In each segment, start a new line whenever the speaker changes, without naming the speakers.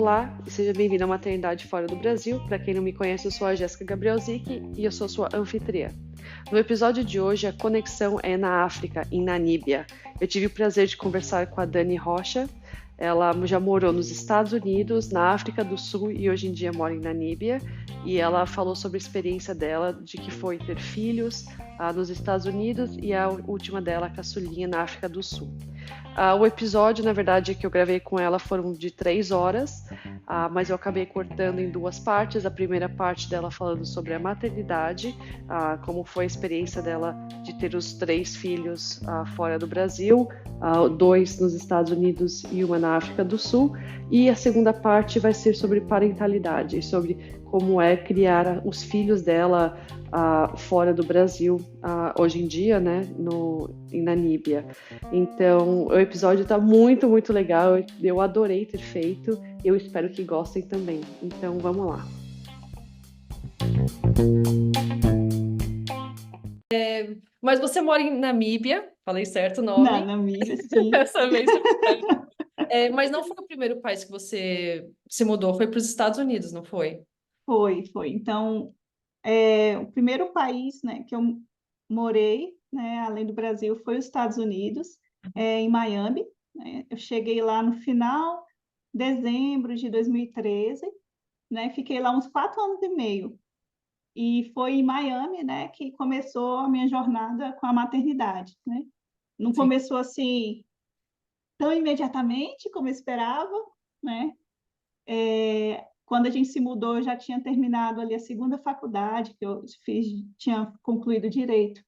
Olá e seja bem-vindo à Maternidade Fora do Brasil. Para quem não me conhece, eu sou a Jéssica Gabrielzik e eu sou sua anfitriã. No episódio de hoje, a conexão é na África, em Namíbia. Eu tive o prazer de conversar com a Dani Rocha. Ela já morou nos Estados Unidos, na África do Sul e hoje em dia mora em Namíbia. E ela falou sobre a experiência dela de que foi ter filhos nos Estados Unidos e a última dela, a caçulinha, na África do Sul. O episódio, na verdade, que eu gravei com ela foram de 3 horas, mas eu acabei cortando em 2 partes. A primeira parte dela falando sobre a maternidade, como foi a experiência dela de ter os 3 filhos fora do Brasil, 2 nos Estados Unidos e uma na África do Sul. E a segunda parte vai ser sobre parentalidade, sobre como é criar os filhos dela fora do Brasil, hoje em dia, né, em Namíbia. Então, o episódio está muito, muito legal. Eu adorei ter feito. Eu espero que gostem também. Então, vamos lá.
Mas você mora em Namíbia, falei certo o nome.
Na Namíbia, sim.
Dessa vez. Mas não foi o primeiro país que você se mudou, foi para os Estados Unidos, não foi?
Foi. Então, o primeiro país, né, que eu morei, né, além do Brasil, foi os Estados Unidos, em Miami, né? Eu cheguei lá no final de dezembro de 2013, né? Fiquei lá uns 4 anos e meio. E foi em Miami, né, que começou a minha jornada com a maternidade, né? Não
Sim.
começou assim tão imediatamente como eu esperava, né? Quando a gente se mudou, eu já tinha terminado ali a segunda faculdade que eu fiz, tinha concluído direito.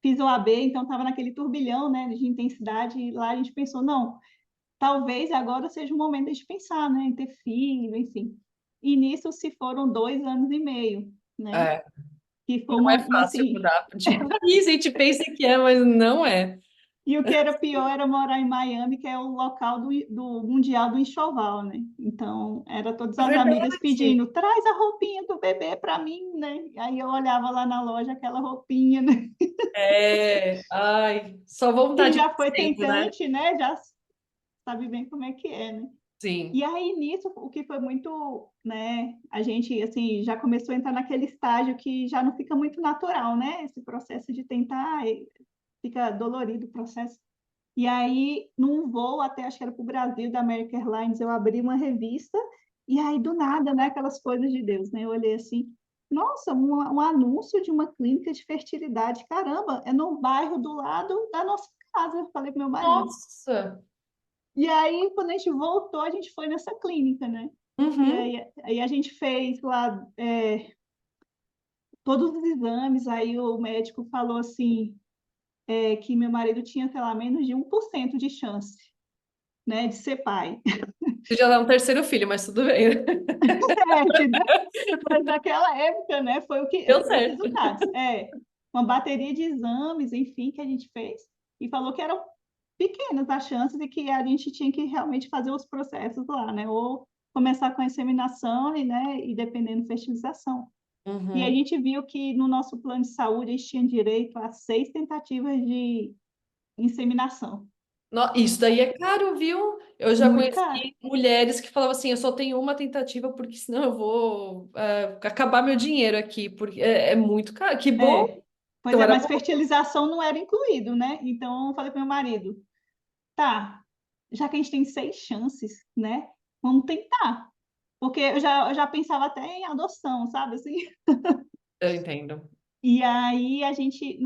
Fiz o AB, então estava naquele turbilhão, né, de intensidade, e lá a gente pensou, não, talvez agora seja o momento de pensar, né, em ter filho, enfim. E nisso se foram 2 anos e meio, né?
É,
Que foi
não é
uma
fácil
assim.
mudar de país, a gente pensa que é, mas não é.
E o que era pior era morar em Miami, que é o local do Mundial do Enxoval, né? Então, era todas
É
as amigas
verdade.
pedindo, traz a roupinha do bebê para mim, né? Aí eu olhava lá na loja aquela roupinha, né?
Ai, só
Quem
vontade
já
de
foi
sempre, né?
tentante, né? Já sabe bem como é que é, né?
Sim.
E aí, nisso, o que foi muito, né? A gente, assim, já começou a entrar naquele estágio que já não fica muito natural, né? Esse processo de tentar, fica dolorido o processo. E aí, num voo até, acho que era para o Brasil, da American Airlines, eu abri uma revista, e aí, do nada, né, aquelas coisas de Deus, né? Eu olhei assim, nossa, um anúncio de uma clínica de fertilidade, caramba, é no bairro do lado da nossa casa, eu falei para meu marido.
Nossa.
E aí, quando a gente voltou, a gente foi nessa clínica, né? E
Uhum.
aí a gente fez lá todos os exames, aí o médico falou assim, que meu marido tinha, sei lá, menos de 1% de chance, né, de ser pai.
Você já dá um terceiro filho, mas tudo bem.
Entendeu? Mas naquela época, né, foi
Deu
os
certo.
resultados. Uma bateria de exames, enfim, que a gente fez, e falou que eram pequenas as chances e que a gente tinha que realmente fazer os processos lá, né? Ou começar com a inseminação e dependendo, fertilização. E a
Uhum.
gente viu que no nosso plano de saúde a gente tinha direito a 6 tentativas de inseminação.
Isso daí é caro, viu? Eu já
Muito caro.
conheci mulheres que falavam assim, eu só tenho uma tentativa porque senão eu vou acabar meu dinheiro aqui, porque é muito caro. Que bom.
Pois
Então
é,
era
mas
bom.
fertilização não era incluído, né? Então eu falei para meu marido, tá, já que a gente tem 6 chances, né? Vamos tentar. Porque eu já pensava até em adoção, sabe assim?
Eu entendo.
E aí a gente,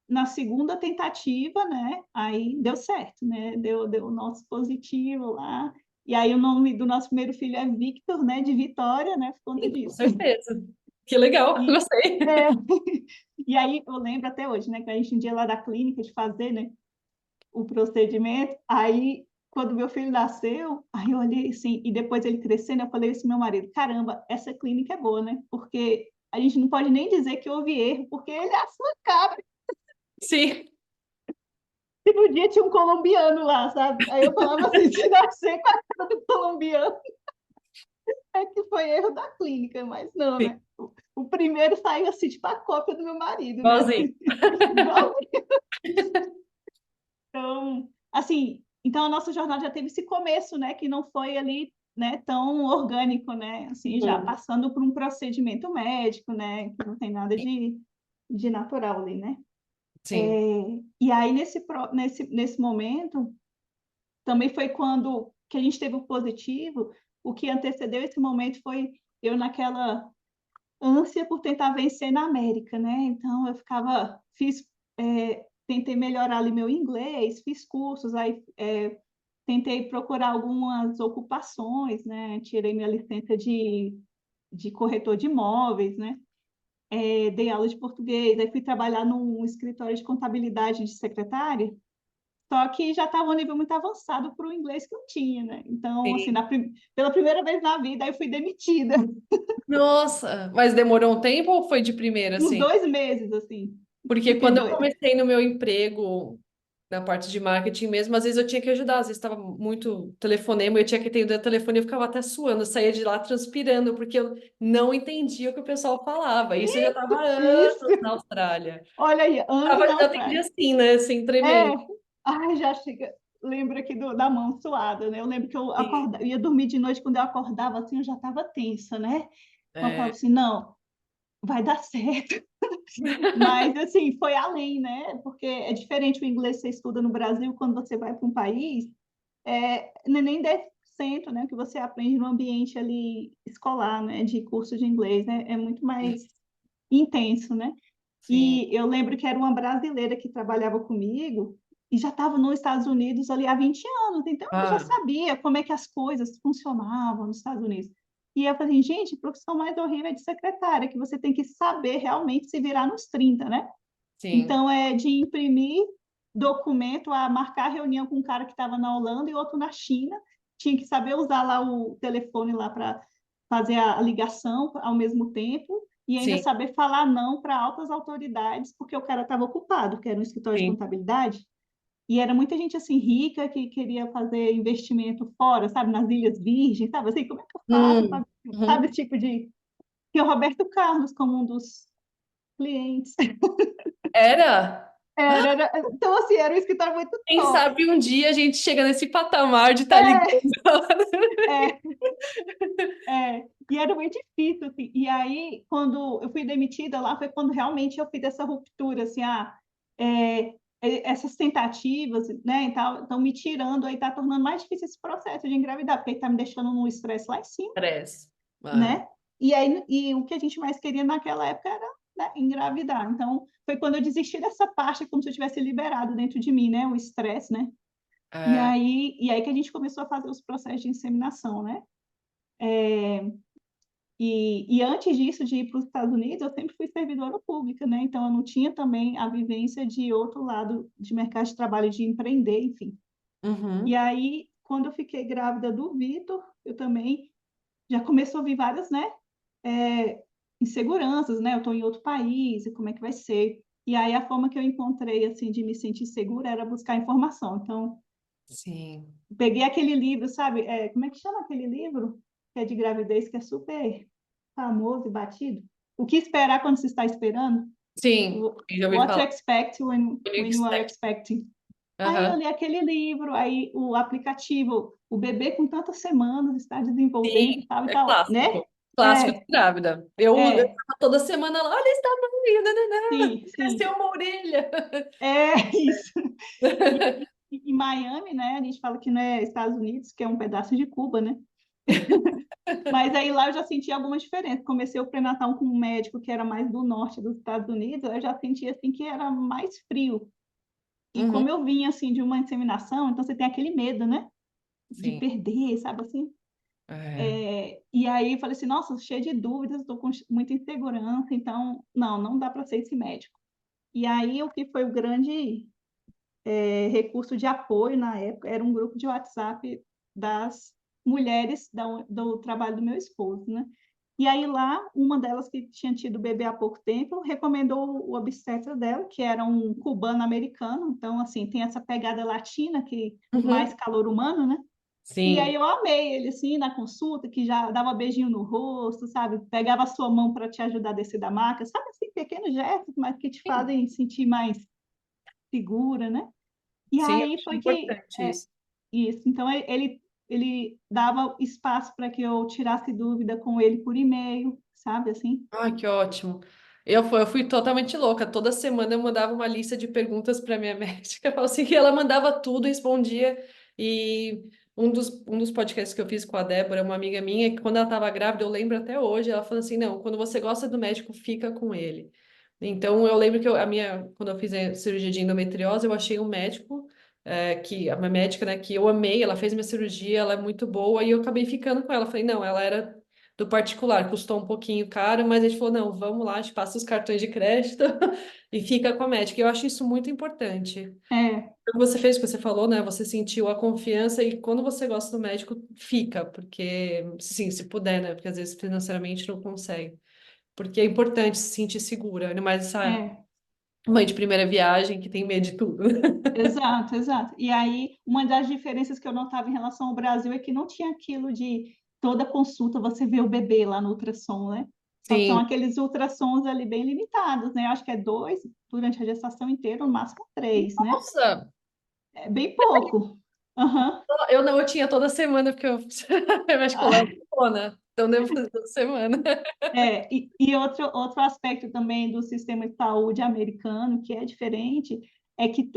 na segunda tentativa, né? Aí deu certo, né? Deu o nosso positivo lá. E aí o nome do nosso primeiro filho é Victor, né? De Vitória, né? Por conta
Sim, com
disso.
certeza. Que legal,
E,
gostei.
é, e aí eu lembro até hoje, né? Que a gente um dia lá da clínica de fazer, né? O procedimento. Aí, quando meu filho nasceu, aí eu olhei assim, e depois ele crescendo, eu falei assim, meu marido, caramba, essa clínica é boa, né? Porque a gente não pode nem dizer que houve erro, porque ele é a sua cara.
Sim,
E no dia tinha um colombiano lá, sabe? Aí eu falava assim, se nascer com a cara do colombiano, é que foi erro da clínica, mas não,
sim,
né? O primeiro saiu assim, tipo a cópia do meu marido, né?
igualzinho.
Igualzinho. Então, assim, então a nossa jornada já teve esse começo, né? Que não foi ali né, tão orgânico, né, assim, já
Uhum.
passando por um procedimento médico, né, que não tem nada de natural ali, né.
Sim.
E aí, nesse momento, também foi quando que a gente teve o positivo. O que antecedeu esse momento foi eu naquela ânsia por tentar vencer na América, né, então eu ficava tentei melhorar ali meu inglês, fiz cursos, aí, tentei procurar algumas ocupações, né, tirei minha licença de corretor de imóveis, né, dei aula de português, aí fui trabalhar num escritório de contabilidade de secretária, só que já estava um nível muito avançado para o inglês que eu tinha, né, então, assim,
Sim.
pela primeira vez na vida, aí eu fui demitida,
Nossa, mas demorou um tempo ou foi de primeira,
uns
assim?
2 meses, assim,
Porque
fiquei
quando eu
doida.
comecei no meu emprego, na parte de marketing mesmo, às vezes eu tinha que ajudar, às vezes estava muito telefonema, eu tinha que atender o telefone, eu ficava até suando, eu saía de lá transpirando, porque eu não entendia o que o pessoal falava. Isso eu já estava há
Isso,
anos na Austrália.
olha aí, anos na
Já atendia
Austrália.
assim, né? Assim,
É,
tremendo.
ai, já chega, lembra aqui da mão suada, né? Eu lembro que
Sim.
eu ia dormir de noite, quando eu acordava, assim, eu já estava tensa, né? Eu falava
É.
assim, não, vai dar certo. Mas, assim, foi além, né? Porque é diferente o inglês que você estuda no Brasil, quando você vai para um país, não é nem 10%, né, que você aprende no ambiente ali escolar, né, de curso de inglês, né? É muito mais intenso, né?
Sim.
E eu lembro que era uma brasileira que trabalhava comigo e já estava nos Estados Unidos ali há 20 anos, então eu já
Ah,
sabia como é que as coisas funcionavam nos Estados Unidos. E eu falei, gente, a profissão mais horrível é de secretária, que você tem que saber realmente se virar nos 30, né?
sim.
Então, é de imprimir documento, a marcar reunião com um cara que estava na Holanda e outro na China, tinha que saber usar lá o telefone lá para fazer a ligação ao mesmo tempo e ainda
Sim.
saber falar não para altas autoridades, porque o cara estava ocupado, que era um escritório de
Sim.
contabilidade, e era muita gente assim rica que queria fazer investimento fora, sabe, nas Ilhas Virgens, sabe, assim, como é que eu faço,
Hum.
sabe,
Uhum.
esse tipo de... Que o Roberto Carlos, como um dos clientes.
Era?
Então, assim, era um escritório muito
Quem
top.
sabe um dia a gente chega nesse patamar de estar ligando.
É, é, e era muito difícil, assim. E aí, quando eu fui demitida lá, foi quando realmente eu fiz essa ruptura, assim, essas tentativas, né, estão me tirando, aí está tornando mais difícil esse processo de engravidar, porque está me deixando num estresse lá em cima,
Parece. Ah,
né? E aí, e o que a gente mais queria naquela época era, né, engravidar. Então, foi quando eu desisti dessa parte, como se eu tivesse liberado dentro de mim, né, o estresse, né?
é.
E aí que a gente começou a fazer os processos de inseminação, né? E antes disso, de ir para os Estados Unidos, eu sempre fui servidora pública, né? Então, eu não tinha também a vivência de outro lado de mercado de trabalho, de empreender, enfim. E
Uhum.
aí, quando eu fiquei grávida do Vitor, eu também já começou a vir várias, né, inseguranças, né? Eu estou em outro país, e como é que vai ser? E aí, a forma que eu encontrei, assim, de me sentir segura era buscar informação. Então,
Sim.
peguei aquele livro, sabe? Como é que chama aquele livro? Que é de gravidez, que é super famoso e batido. O que esperar quando se está esperando?
Sim. Eu já ouvi
What to
falar.
expect
What you
when you are
expect.
expecting. Aí eu
Aham.
li aquele livro, aí o aplicativo, o bebê com tantas semanas está desenvolvendo
É
e tal, né?
clássico. Clássico de
É,
grávida. Eu
é,
tava toda semana lá, olha esse tamanho, nananã,
sim, sim,
cresceu uma orelha.
é isso. E aí, em Miami, né, a gente fala que não é Estados Unidos, que é um pedaço de Cuba, né? Mas aí lá eu já senti alguma diferença. Comecei o pré-natal com um médico que era mais do norte dos Estados Unidos, eu já senti assim que era mais frio. E
Uhum.
como eu vinha assim de uma inseminação, então você tem aquele medo, né? De
Sim.
perder, sabe assim?
É.
E aí eu falei assim, nossa, cheio de dúvidas, estou com muita insegurança, então não dá para ser esse médico. E aí o que foi o grande recurso de apoio na época era um grupo de WhatsApp das mulheres do trabalho do meu esposo, né? E aí lá, uma delas que tinha tido bebê há pouco tempo, recomendou o obstetra dela, que era um cubano-americano, então, assim, tem essa pegada latina, que mais
Uhum.
calor humano, né? E aí
Sim.
eu amei ele, assim, na consulta, que já dava beijinho no rosto, sabe? Pegava a sua mão para te ajudar a descer da maca, sabe, assim, pequenos gestos, mas que te
Sim.
fazem sentir mais segura, né? E
Sim, eu
aí
acho
foi que
importante isso.
isso. Então, ele ele dava espaço para que eu tirasse dúvida com ele por e-mail, sabe assim?
Ai, que ótimo. Eu fui totalmente louca. Toda semana eu mandava uma lista de perguntas para minha médica. Eu falo assim, que ela mandava tudo, respondia. E um dos podcasts que eu fiz com a Débora, uma amiga minha, que quando ela estava grávida, eu lembro até hoje, ela falou assim, não, quando você gosta do médico, fica com ele. Então, eu lembro que quando eu fiz a cirurgia de endometriose, eu achei um médico, a minha médica, né, que eu amei, ela fez minha cirurgia, ela é muito boa, e eu acabei ficando com ela. Falei, não, ela era do particular, custou um pouquinho caro, mas a gente falou, não, vamos lá, a gente passa os cartões de crédito e fica com a médica. Eu acho isso muito importante.
É,
O que você fez, o que você falou, né? Você sentiu a confiança e quando você gosta do médico, fica, porque, sim, se puder, né? Porque às vezes financeiramente não consegue. Porque é importante se sentir segura, ainda mais essa
é.
mãe de primeira viagem que tem medo de tudo.
Exato, exato. E aí, uma das diferenças que eu notava em relação ao Brasil é que não tinha aquilo de toda consulta você vê o bebê lá no ultrassom, né? São
Sim.
aqueles ultrassons ali bem limitados, né? Eu acho que é 2 durante a gestação inteira, no máximo 3, né?
Nossa!
É bem pouco. Aham.
Eu não, eu tinha toda semana, porque eu, eu acho que eu levo né? Então devo fazer toda semana.
E outro aspecto também do sistema de saúde americano, que é diferente, é que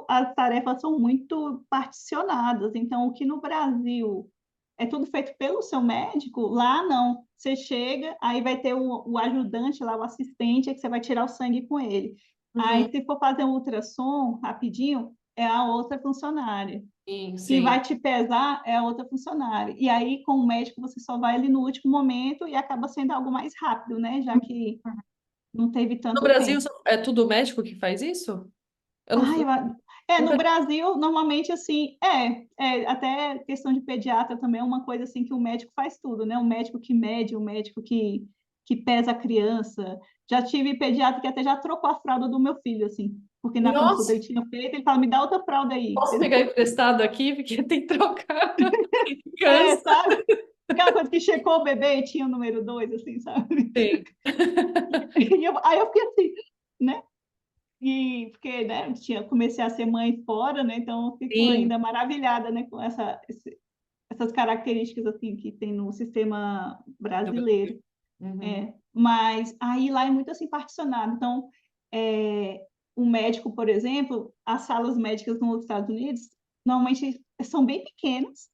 as tarefas são muito particionadas. Então, o que no Brasil é tudo feito pelo seu médico, lá não. Você chega, aí vai ter o ajudante lá, o assistente, é que você vai tirar o sangue com ele. Aí,
Uhum.
se for fazer um ultrassom rapidinho, é a outra funcionária.
Sim,
Que
sim.
vai te pesar é a outra funcionária. E aí, com o médico, você só vai ali no último momento e acaba sendo algo mais rápido, né? Já que não teve
No
tanto
Brasil,
tempo.
é tudo médico que faz isso? Eu não,
Ah, no
nunca.
Brasil, normalmente, assim, até questão de pediatra também é uma coisa assim que o médico faz tudo, né? O médico que mede, o médico que pesa a criança. Já tive pediatra que até já trocou a fralda do meu filho, assim, porque na consulta
Nossa,
ele tinha feito, ele fala, me dá outra fralda aí.
posso pegar emprestado aqui? Porque tem que trocar.
É,
Cansa.
sabe? Aquela coisa que checou o bebê e tinha o número 2, assim, sabe?
Sim.
Aí eu fiquei assim, né? E porque, né, comecei a ser mãe fora, né? Então eu fico
Sim.
ainda maravilhada, né, com essas características assim que tem no sistema
Do Brasil.
brasileiro.
Uhum.
Mas aí lá é muito assim particionado. Então, o médico, por exemplo, as salas médicas nos Estados Unidos normalmente são bem pequenas,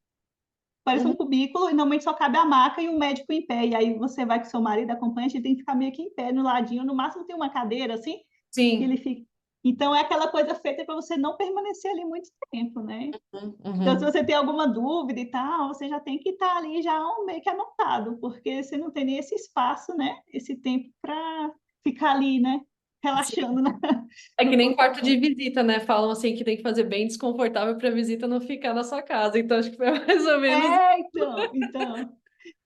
parece um
Uhum.
cubículo e normalmente só cabe a maca e o médico em pé. E aí você vai com seu marido, acompanhante, ele tem que ficar meio que em pé no ladinho. No máximo tem uma cadeira assim, que ele
Sim.
fica. Então é aquela coisa feita para você não permanecer ali muito tempo, né? Então, se
Uhum.
você tem alguma dúvida e tal, você já tem que estar ali já meio que anotado, porque você não tem nem esse espaço, né? Esse tempo para ficar ali, né?
Sim.
Relaxando
É que
no
nem quarto de
consultório.
visita, né? Falam assim que tem que fazer bem desconfortável para a visita não ficar na sua casa. Então, acho que foi mais ou menos.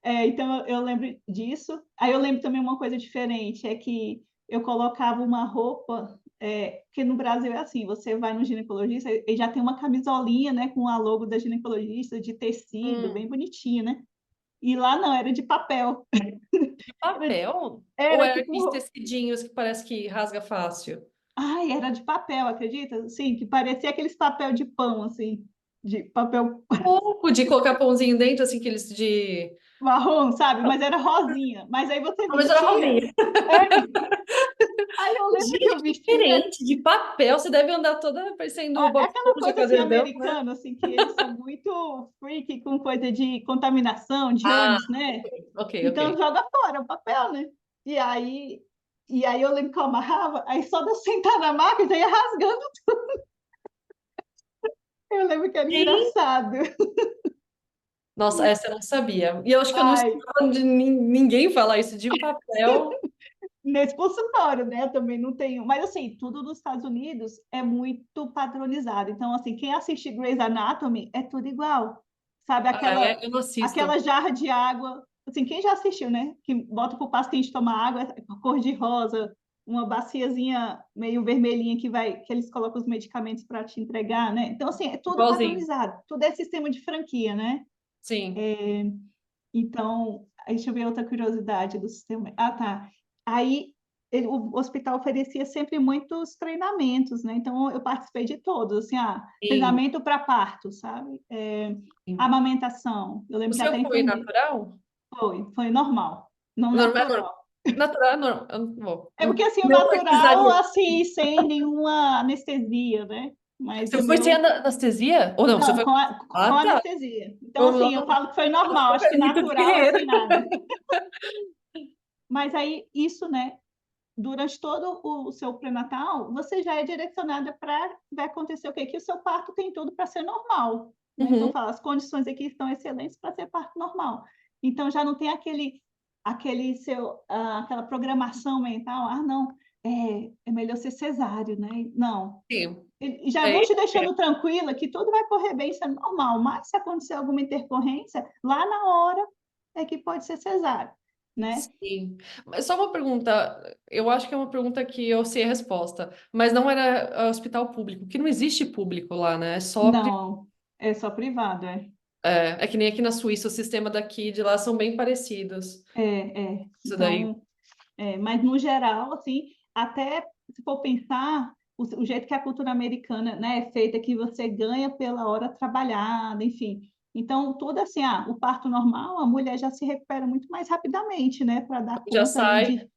Então eu lembro disso. Aí eu lembro também uma coisa diferente, é que eu colocava uma roupa, que no Brasil é assim, você vai no ginecologista e já tem uma camisolinha, né, com a logo da ginecologista, de tecido,
Hum.
bem bonitinho, né? E lá não, era de papel.
De
Era,
papel? Ou
era
era aqueles
tipo,
tecidinhos que parece que rasga fácil?
ai, era de papel, acredita? Sim, que parecia aqueles papel de pão, assim, de papel
Pouco de colocar pãozinho dentro, assim, aqueles de.
marrom, sabe? Mas era rosinha. Mas aí você
Ah, mas era
vestia.
rosinha.
É, aí eu lembro que
Gente,
eu
que
vestia.
diferente. De papel, você deve andar toda parecendo
É
Bob
aquela
Esponja
coisa
com a
assim
dedão, né?
americana, assim, que eles são muito freak com coisa de contaminação, de
Ah,
germes, né?
ok,
Então
ok.
joga fora o papel, né? E aí, e aí eu lembro que eu amarrava, aí só de eu sentar na maca já ia rasgando. Eu lembro que era
Gente,
engraçado.
nossa, essa eu não sabia. E eu acho que eu não
Ai,
escutava de ninguém falar isso de papel.
nesse consultório, né? Eu também não tenho. Mas, assim, tudo nos Estados Unidos é muito padronizado. Então, assim, quem assiste Grey's Anatomy é tudo igual. Sabe?
Ah,
Aquela,
é? Eu não assisto.
aquela jarra de água. Assim, quem já assistiu, né? Que bota pro paciente tomar água, cor de rosa, uma baciazinha meio vermelhinha que eles colocam os medicamentos para te entregar, né? Então, assim, é tudo
Igualzinho.
padronizado. Tudo é sistema de franquia, né?
Sim.
Então, aí deixa eu ver outra curiosidade do sistema. Ah, tá. Aí o hospital oferecia sempre muitos treinamentos, né? Então eu participei de todos, assim,
Sim,
treinamento para parto, sabe?
sim.
Amamentação. Eu
O
lembro que
seu
até
foi
enfermeira
natural?
foi normal, não
Normal,
natural.
natural, normal. Eu não vou.
É porque assim, o
Não
natural,
precisaria.
assim, sem nenhuma anestesia, né? Mas
Você
o
foi sem
meu,
anestesia? Ou não? Você
não,
foi.
com
Ah, tá.
anestesia. Então,
Vamos lá.
assim, eu falo que foi normal, acho que
Muito
natural é
guerreiro.
sem nada. Mas aí, isso, né? Durante todo o seu pré-natal, você já é direcionada para vai acontecer o quê? Que o seu parto tem tudo para ser normal, né? Então,
Uhum.
fala, as condições aqui estão excelentes para ser parto normal. Então, já não tem aquela programação mental, não, é melhor ser cesáreo, né? Não.
Sim.
Já vão
É,
te
é.
deixando tranquila que tudo vai correr bem, isso é normal, mas se acontecer alguma intercorrência, lá na hora é que pode ser cesáreo, né?
Sim. Mas só uma pergunta, eu acho que é uma pergunta que eu sei a resposta, mas não era hospital público, que não existe público lá, né? É só
Não, é só privado, é.
é que nem aqui na Suíça, o sistema daqui e de lá são bem parecidos. Isso daí.
Então, mas no geral, assim, até se for pensar, o jeito que a cultura americana, né, é feita, que você ganha pela hora trabalhada, enfim. Então, tudo assim, o parto normal, a mulher já se recupera muito mais rapidamente, né, para dar
Já
conta ali
sai,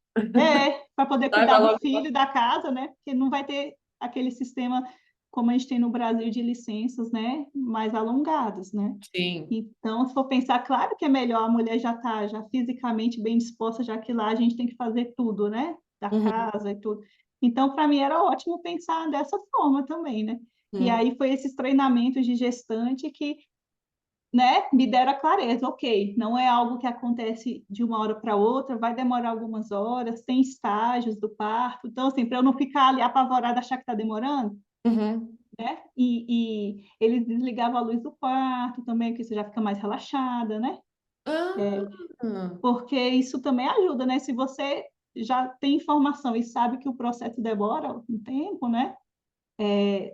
para poder
sai,
cuidar
vai
do
logo.
filho, da casa, né, porque não vai ter aquele sistema como a gente tem no Brasil de licenças, né, mais alongados, né.
Sim.
Então, se for pensar, claro que é melhor a mulher já estar já fisicamente bem disposta, já que lá a gente tem que fazer tudo, né? Da
Uhum.
casa e tudo. Então, para mim era ótimo pensar dessa forma também, né? E
Uhum.
aí foi esses treinamentos de gestante que, né, me deram a clareza, ok, não é algo que acontece de uma hora para outra, vai demorar algumas horas, tem estágios do parto. Então, assim, para eu não ficar ali apavorada, achar que está demorando,
Uhum.
né? E eles desligavam a luz do quarto também, que você já fica mais relaxada, né?
Ah,
Porque isso também ajuda, né? Se você já tem informação e sabe que o processo demora um tempo, né?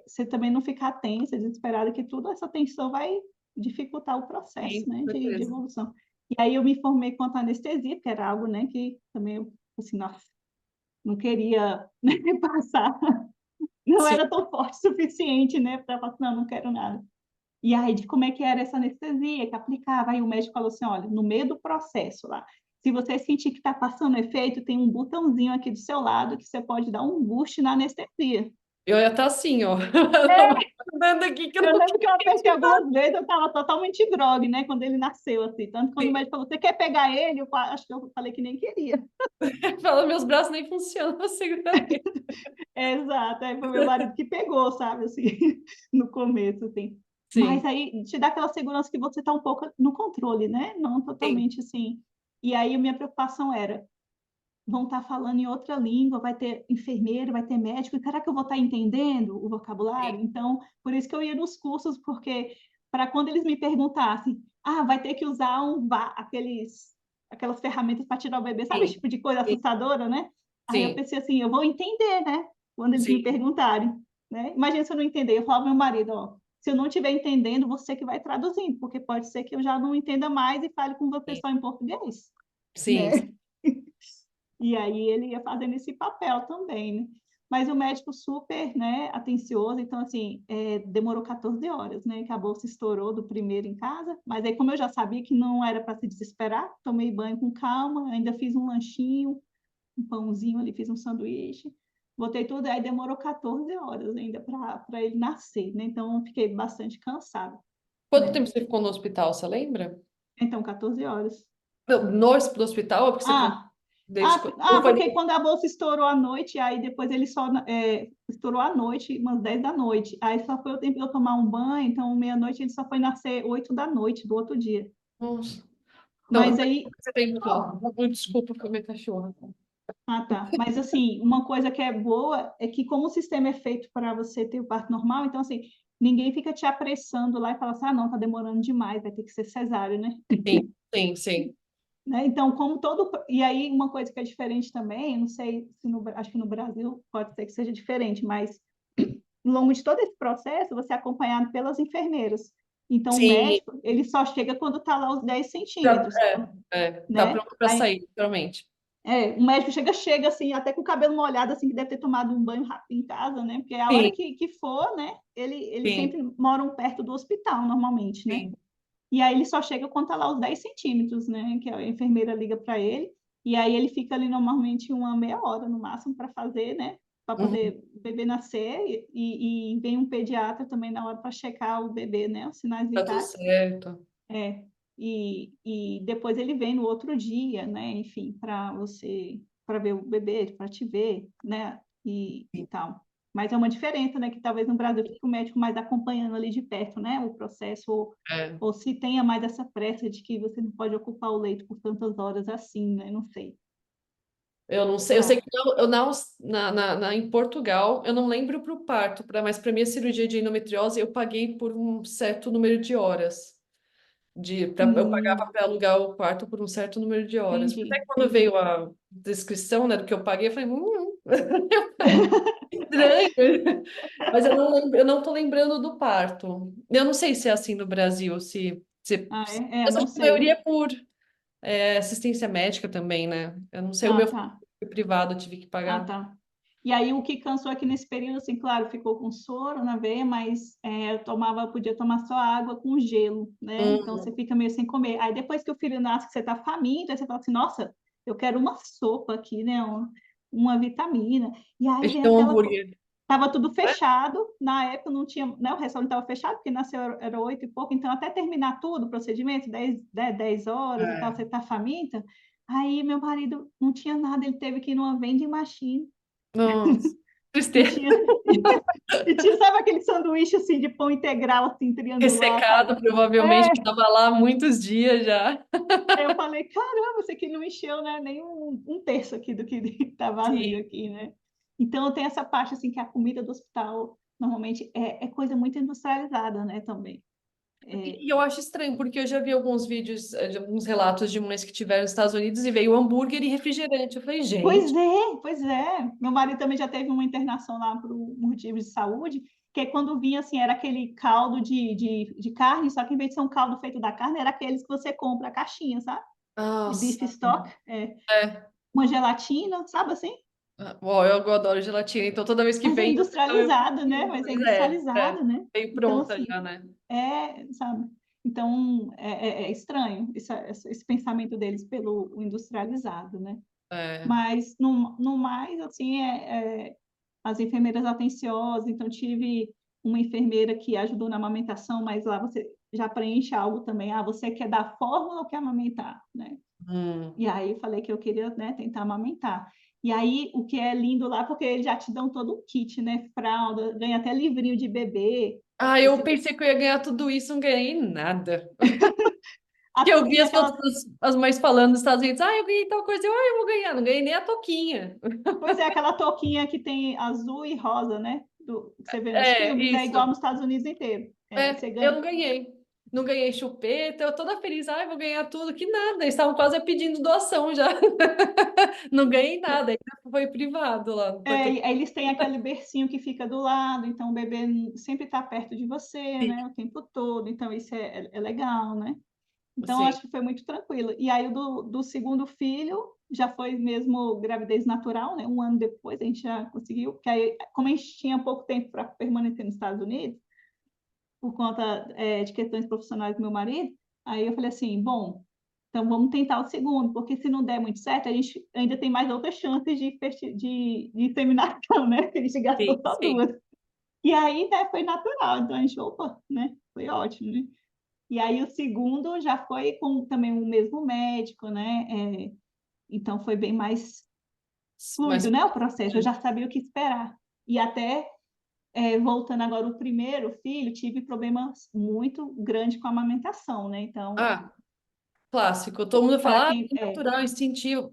Você também não ficar tensa, desesperada, que toda essa tensão vai dificultar o
sim,
processo,
com
né, de
certeza.
evolução. E aí eu me formei quanto à anestesia, que era algo, né, que também eu, assim, nossa, não queria, né, passar, não
Sim.
era tão forte o suficiente, né, para falar, não, não quero nada. E aí, de como é que era essa anestesia que aplicava. Aí o médico falou assim: olha, no meio do processo lá, se você sentir que está passando efeito, tem um botãozinho aqui do seu lado que você pode dar um boost na anestesia.
Eu ia estar assim, ó. Eu tava andando aqui que eu
Eu
não
lembro que eu apertei
tinha.
algumas vezes, eu estava totalmente grogue, né, quando ele nasceu, assim. Tanto que quando o médico falou: você quer pegar ele? Eu acho que eu falei que nem queria.
Fala, meus braços nem funcionam, eu seguro ele.
Exato, aí foi meu marido que pegou, sabe, assim, no começo, assim. Mas
Sim,
aí te dá aquela segurança que você está um pouco no controle, né? Não
sim,
totalmente assim. E aí a minha preocupação era: vão estar falando em outra língua, vai ter enfermeiro, vai ter médico, e será que eu vou estar entendendo o vocabulário?
sim,
Então, por isso que eu ia nos cursos, porque para quando eles me perguntassem, vai ter que usar aquelas ferramentas para tirar o bebê, sabe esse
sim,
tipo de coisa
sim,
assustadora, né? Aí eu
sim,
pensei assim, eu vou entender, né? Quando eles me
sim,
perguntarem, né? Imagina se eu não entender, eu falo ao meu marido, ó, se eu não estiver entendendo, você que vai traduzindo, porque pode ser que eu já não entenda mais e fale com você só em português,
sim, sim.
né? E aí ele ia fazendo esse papel também, né? Mas o médico super, né, atencioso, então assim, demorou 14 horas, né? Que a bolsa estourou do primeiro em casa, mas aí como eu já sabia que não era para se desesperar, tomei banho com calma, ainda fiz um lanchinho, um pãozinho ali, fiz um sanduíche, botei tudo, aí demorou 14 horas ainda para ele nascer, né? Então eu fiquei bastante cansada,
Quanto
né?
tempo você ficou no hospital, você lembra?
Então 14 horas.
Não, no hospital, é porque você falou
Ah,
desde
Ah,
ou foi
porque quando a bolsa estourou à noite, aí depois ele só estourou à noite, umas 10 da noite. Aí só foi o tempo de eu tomar um banho, então meia-noite ele só foi nascer 8 da noite do outro dia.
Nossa. Não,
Mas aí,
você tem desculpa foi minha cachorra.
tá. Mas assim, uma coisa que é boa é que como o sistema é feito para você ter o parto normal, então assim, ninguém fica te apressando lá e fala assim, não, tá demorando demais, vai ter que ser cesáreo, né?
Sim, sim, sim.
Né? Então, como todo. E aí, uma coisa que é diferente também, não sei se acho que no Brasil pode ser que seja diferente, mas ao longo de todo esse processo, você é acompanhado pelas enfermeiras. Então, o
Sim,
médico, ele só chega quando está lá os 10
já,
centímetros,
tá
né?
pronto para
Aí,
sair, literalmente.
O médico chega assim, até com o cabelo molhado, assim, que deve ter tomado um banho rápido em casa, né? Porque a hora
Sim,
que for, né? Eles
sim,
sempre moram perto do hospital, normalmente, né?
sim.
E aí ele só chega quando tá lá os 10 centímetros, né? Que a enfermeira liga para ele. E aí ele fica ali normalmente uma meia hora no máximo para fazer, né? Para
Uhum.
poder o bebê nascer. E vem um pediatra também na hora para checar o bebê, né? Os sinais
Tá tudo
vitais.
certo.
É, e depois ele vem no outro dia, né? Enfim, para ver o bebê, para te ver, né? E tal. Mas é uma diferença, né? Que talvez no Brasil fique o médico mais acompanhando ali de perto, né? O processo,
É.
ou se tenha mais essa pressa de que você não pode ocupar o leito por tantas horas assim, né? Não sei.
Eu não sei, eu sei
Pra...
que em Portugal, eu não lembro para o parto, mas para minha cirurgia de endometriose, eu paguei por um certo número de horas. Eu pagava para alugar o quarto por um certo número de horas.
Entendi,
Até quando
entendi.
veio a descrição, né, do que eu paguei, eu falei, estranho. Mas eu não lembro, eu não tô lembrando do parto. Eu não sei se é assim no Brasil,
Ah,
mas
não
acho que a maioria
sei.
é por assistência médica também, né? Eu não sei, o
Ah,
meu
tá.
foi privado, eu tive que
Ah,
pagar.
tá. E aí o que cansou aqui nesse período, assim, claro, ficou com soro na veia, mas podia tomar só água com gelo, né? Então você
Hum,
fica meio sem comer. Aí depois que o filho nasce, que você tá faminto, aí você fala assim, nossa, eu quero uma sopa aqui, né? Uma vitamina. E aí vem
então,
aquela.
hambúrguer.
Tava tudo fechado, na época não tinha, né? O restaurante estava fechado, porque nasceu era 8 e pouco, então até terminar tudo o procedimento, 10 horas e tal,
É.
você tá faminta. Aí meu marido não tinha nada, ele teve que ir numa vending machine
Nossa,
e
tristeza.
tinha, sabe aquele sanduíche assim de pão integral, assim, triangular,
Ressecado,
sabe?
provavelmente,
É,
que estava lá há muitos dias já.
aí eu falei, caramba, isso aqui não encheu, né, nem um terço aqui do que está vazio
Sim.
aqui, né? Então tem essa parte assim que a comida do hospital normalmente é coisa muito industrializada, né, também. É,
E eu acho estranho, porque eu já vi alguns vídeos, de alguns relatos de mães que tiveram nos Estados Unidos e veio hambúrguer e refrigerante. Eu falei,
pois
gente,
é, pois é. Meu marido também já teve uma internação lá por motivo de saúde, que é quando vinha assim, era aquele caldo de carne, só que em vez de ser um caldo feito da carne, era aqueles que você compra a caixinha, sabe? De
nossa,
beef stock,
é.
uma gelatina, sabe assim?
Ó, eu adoro gelatina, então toda vez que
Mas é
vem, eu
industrializado, né? Mas é
Pois é,
industrializado, né?
veio
Então,
pronta
assim,
já, né?
sabe? Então, é estranho esse pensamento deles pelo o industrializado, né?
É.
Mas, no mais, assim, as enfermeiras atenciosas. Então, tive uma enfermeira que ajudou na amamentação, mas lá você já preenche algo também. Ah, você quer dar fórmula ou quer amamentar, né?
Hum.
E aí eu falei que eu queria, né, tentar amamentar. E aí o que é lindo lá, porque eles já te dão todo o kit, né? Fralda, ganha até livrinho de bebê.
Ah, eu
Você
pensei que eu ia ganhar tudo isso, não ganhei nada.
a
Que eu vi
touquinha, aquela,
as mães falando nos Estados Unidos, eu ganhei tal coisa, eu vou ganhar, não ganhei nem a toquinha.
pois é, aquela touquinha que tem azul e rosa, né? Que você vê nos
É,
filmes, é igual
isso.
nos Estados Unidos inteiro. Você
Eu
ganha.
não ganhei. Não ganhei chupeta, eu toda feliz, vou ganhar tudo, que nada. Eles estavam quase pedindo doação já. Não ganhei nada, ainda foi privado lá.
E aí eles têm aquele bercinho que fica do lado, então o bebê sempre está perto de você,
Sim,
né? O tempo todo. Então isso é legal, né? Então, eu
sim.
acho que foi muito tranquilo. E aí, o do segundo filho, já foi mesmo gravidez natural, né? Um ano depois, a gente já conseguiu. Porque aí, como a gente tinha pouco tempo para permanecer nos Estados Unidos, por conta, de questões profissionais do meu marido, aí eu falei assim, bom, então vamos tentar o segundo, porque se não der muito certo, a gente ainda tem mais outras chances de inseminação, né? Que a gente
Sim,
gastou só
sim.
duas. E aí, né, foi natural. Então, a gente, opa, né? Foi ótimo, né? E aí o segundo já foi com também o mesmo médico, né? Então foi bem mais
Mas
fluido, né? O processo, eu já sabia o que esperar. E até voltando agora o primeiro filho, tive problemas muito grandes com a amamentação, né? Então,
ah, clássico. Todo mundo
para
fala,
quem
é natural, instintivo.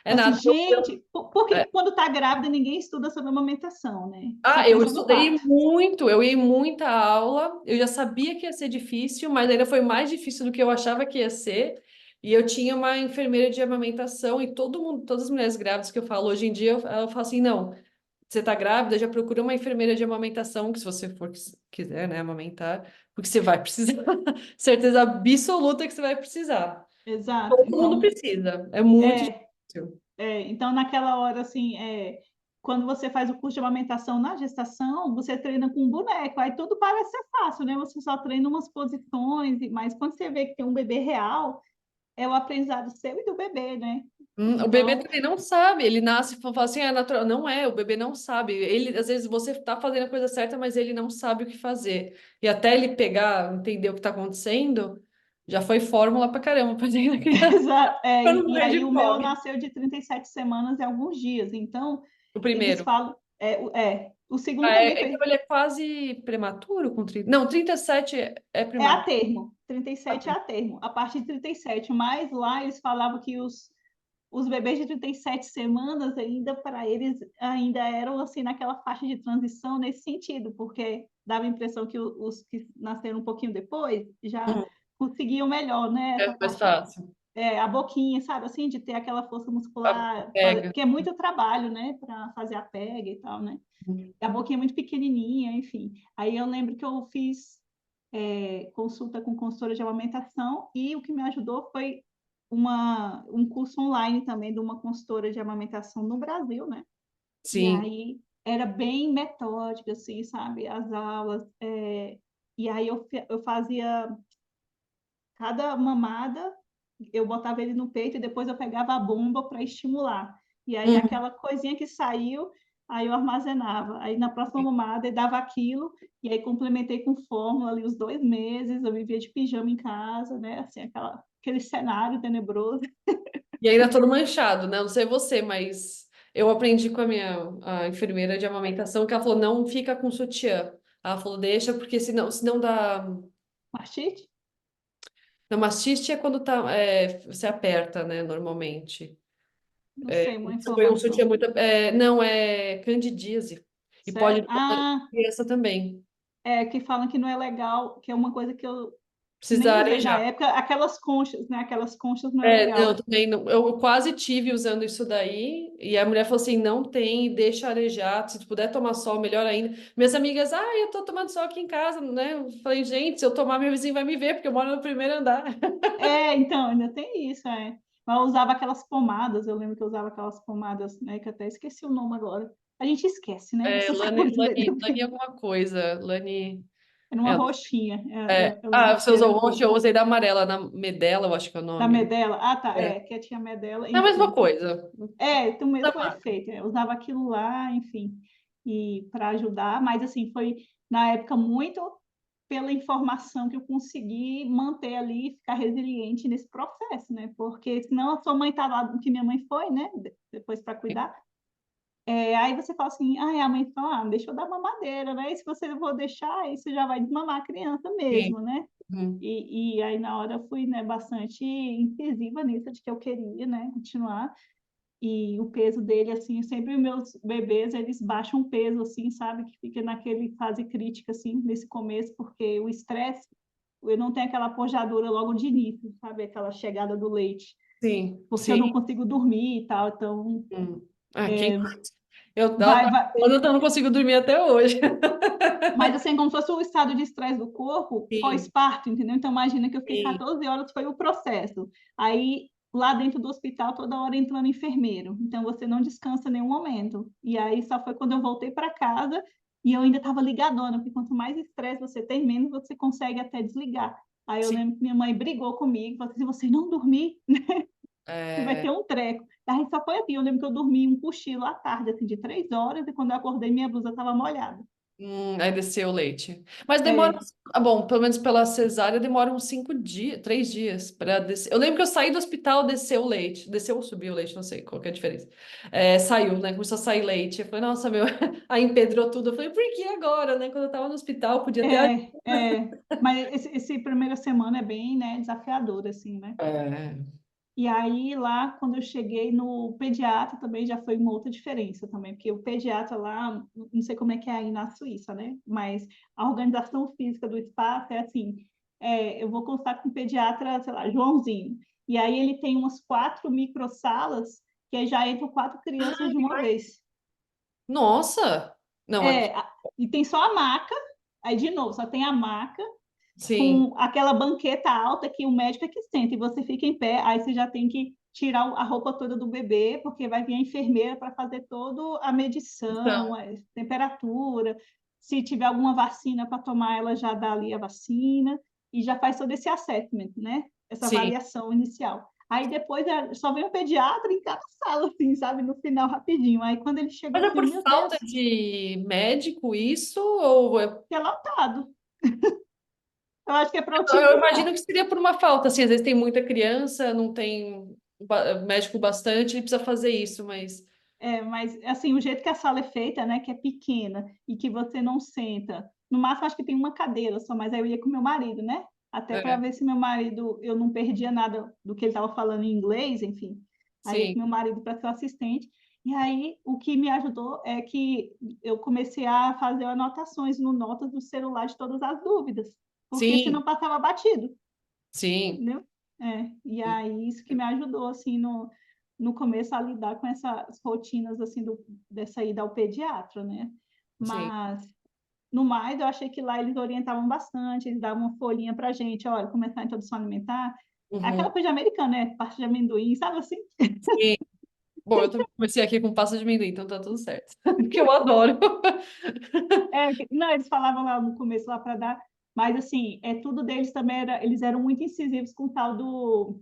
É
assim,
nada.
gente, por que
É.
que quando está grávida ninguém estuda sobre amamentação, né? Só
Ah, eu
pensa no
estudei
parto.
muito, eu ia em muita aula, eu já sabia que ia ser difícil, mas ainda foi mais difícil do que eu achava que ia ser. E eu tinha uma enfermeira de amamentação e todo mundo, todas as mulheres grávidas que eu falo hoje em dia, eu falo assim, não, você tá grávida, já procura uma enfermeira de amamentação, que se você for quiser, né, amamentar, porque você vai precisar, certeza absoluta que você vai precisar.
Exato.
Todo mundo
Então,
precisa, é muito
é,
difícil.
Então, naquela hora, assim, quando você faz o curso de amamentação na gestação, você treina com um boneco, aí tudo parece ser fácil, né? Você só treina umas posições, mas quando você vê que tem um bebê real, é o aprendizado seu e do bebê, né?
O bebê
Então,
também não sabe, ele nasce e fala assim, é natural. Não é, o bebê não sabe. Ele, às vezes, você tá fazendo a coisa certa, mas ele não sabe o que fazer. E até ele pegar, entender o que tá acontecendo, já foi fórmula pra caramba pra dentro da criança pra não
e
morrer
aí
de
o meu
fome.
nasceu de 37 semanas e alguns dias, então
O
eles
primeiro.
falam, o segundo também
Então
foi,
ele é quase prematuro com 30. Não, 37 é
é a
prematuro.
termo, 37 é a termo, a partir de 37, mas lá eles falavam que os bebês de 37 semanas ainda para eles ainda eram assim naquela faixa de transição nesse sentido, porque dava a impressão que os que nasceram um pouquinho depois já
Hum,
conseguiam melhor, né? Essa
É mais
parte,
fácil.
a boquinha, sabe, assim, de ter aquela força muscular,
Pega.
porque é muito trabalho, né, para fazer a pega e tal, né? A boquinha é muito pequenininha, enfim. Aí eu lembro que eu fiz consulta com consultora de amamentação e o que me ajudou foi um curso online também de uma consultora de amamentação no Brasil, né? E
Sim.
aí era bem metódica, assim, sabe? As aulas. E aí eu fazia cada mamada, eu botava ele no peito e depois eu pegava a bomba para estimular. E aí
Uhum.
aquela coisinha que saiu, aí eu armazenava. Aí na próxima mamada eu dava aquilo, e aí complementei com fórmula ali os 2 meses, eu vivia de pijama em casa, né? Assim, aquele cenário tenebroso.
E ainda todo manchado, né? Não sei você, mas eu aprendi com a enfermeira de amamentação que ela falou, não fica com sutiã. Ela falou, deixa, porque senão dá.
Mastite?
Na mastite é quando você aperta, né, normalmente.
Não sei, uma
Se foi um sutiã
informação.
muito. Não, é candidíase. E pode
Sério?
dar criança também.
Que falam que não é legal, que é uma coisa que eu
Precisa
nem usei na
arejar.
época, aquelas conchas, né? Aquelas conchas não é legal.
Não, também não. Eu quase tive usando isso daí, e a mulher falou assim: não tem, deixa arejar, se tu puder tomar sol, melhor ainda. Minhas amigas, eu tô tomando sol aqui em casa, né? Eu falei, gente, se eu tomar, meu vizinho vai me ver, porque eu moro no primeiro andar.
Então, ainda tem isso, Mas eu usava aquelas pomadas, eu lembro que eu usava aquelas pomadas, né? Que eu até esqueci o nome agora. A gente esquece, né? Dessas coisas.
Lani alguma coisa. Lani.
Era uma
É,
roxinha. Eu
você usou
era
o roxo, eu usei da amarela, na Medela, eu acho que é o
da
nome.
Medela. Ah, tá,
É,
que tinha Medela,
é a mesma
enfim.
coisa.
Do
Da
mesmo
marca.
efeito. Eu usava aquilo lá, enfim, e para ajudar, mas assim, foi na época muito pela informação que eu consegui manter ali e ficar resiliente nesse processo, né? Porque senão a sua mãe tá lá, que minha mãe foi, né? Depois para cuidar. Aí você fala assim, a mãe fala, deixa eu dar mamadeira, né? E se você não for deixar, aí você já vai desmamar a criança
Sim.
mesmo, né?
Uhum.
E aí na hora eu fui, né, bastante incisiva nisso, de que eu queria, né, continuar. E o peso dele, assim, sempre os meus bebês, eles baixam peso, assim, sabe? Que fica naquele fase crítica, assim, nesse começo, porque o estresse, eu não tenho aquela pojadura logo de início, sabe? Aquela chegada do leite,
Sim,
porque eu
sim.
não consigo dormir e tal, então
Quem... ela
vai,
tá
vai.
falando, eu não consigo dormir até hoje.
Mas assim, como se fosse o estado de estresse do corpo
Sim,
pós-parto, entendeu? Então imagina que eu fiquei
sim,
14 horas, foi o processo. Aí lá dentro do hospital, toda hora entrando enfermeiro. Então você não descansa em nenhum momento. E aí só foi quando eu voltei para casa e eu ainda estava ligadona, porque quanto mais estresse você tem, menos você consegue até desligar. Aí eu
sim.
lembro que minha mãe brigou comigo, falou assim, se você não dormir, você vai
É,
ter um treco. Aí só foi assim, eu lembro que eu dormi um cochilo à tarde, assim, de 3 horas, e quando eu acordei, minha blusa estava molhada.
aí desceu o leite. Mas demora,
É,
bom, pelo menos pela cesárea, demora uns 5 dias, 3 dias para descer. Eu lembro que eu saí do hospital, desceu o leite. Desceu ou subiu o leite, não sei qual que é a diferença. Saiu, né? Começou a sair leite. Eu falei, nossa, meu, aí empedrou tudo. Eu falei, por que agora, né? Quando eu tava no hospital, podia ter.
mas esse primeira semana é bem, né, desafiador, assim, né?
É,
E aí, lá, quando eu cheguei no pediatra, também já foi uma outra diferença também, porque o pediatra lá, não sei como é que é aí na Suíça, né? Mas a organização física do espaço é assim, eu vou consultar com o pediatra, sei lá, Joãozinho, e aí ele tem umas 4 microsalas, que aí já entram 4 crianças de uma vez.
nossa! Não, aqui.
E tem só a maca, aí de novo, só tem a maca,
Sim.
com aquela banqueta alta que o médico é que senta e você fica em pé, aí você já tem que tirar a roupa toda do bebê, porque vai vir a enfermeira para fazer toda a medição,
Então,
a temperatura. Se tiver alguma vacina para tomar, ela já dá ali a vacina e já faz todo esse assessment, né? Essa
sim.
avaliação inicial. Aí depois só vem o pediatra em cada sala, assim, sabe? No final, rapidinho. Aí quando ele chegou
Mas é
assim,
por
meu
falta
Deus,
de médico isso? Ou
que é lotado. Eu acho que é para
eu imagino
otimizar.
que seria por uma falta, assim, às vezes tem muita criança, não tem médico bastante, e precisa fazer isso, mas
Mas assim, o jeito que a sala é feita, né, que é pequena e que você não senta, no máximo acho que tem uma cadeira só, mas aí eu ia com meu marido, né? Até para
é,
ver se meu marido, eu não perdia nada do que ele estava falando em inglês, enfim. Aí ia
sim,
com meu marido para ser o assistente. E aí o que me ajudou é que eu comecei a fazer anotações no notas do celular de todas as dúvidas, porque senão
sim,
passava batido,
sim,
entendeu? E aí isso que me ajudou assim no começo a lidar com essas rotinas assim dessa ida ao pediatra, né?
sim.
Mas no mais eu achei que lá eles orientavam bastante, eles davam uma folhinha para gente, olha, começar a introdução alimentar, aquela
Uhum,
coisa americana, né? Parte de amendoim, sabe assim?
sim. Bom, eu também comecei aqui com pasta de amendoim, então tá tudo certo. Porque eu adoro.
Não, eles falavam lá no começo lá para dar, mas assim, tudo deles também eles eram muito incisivos com o tal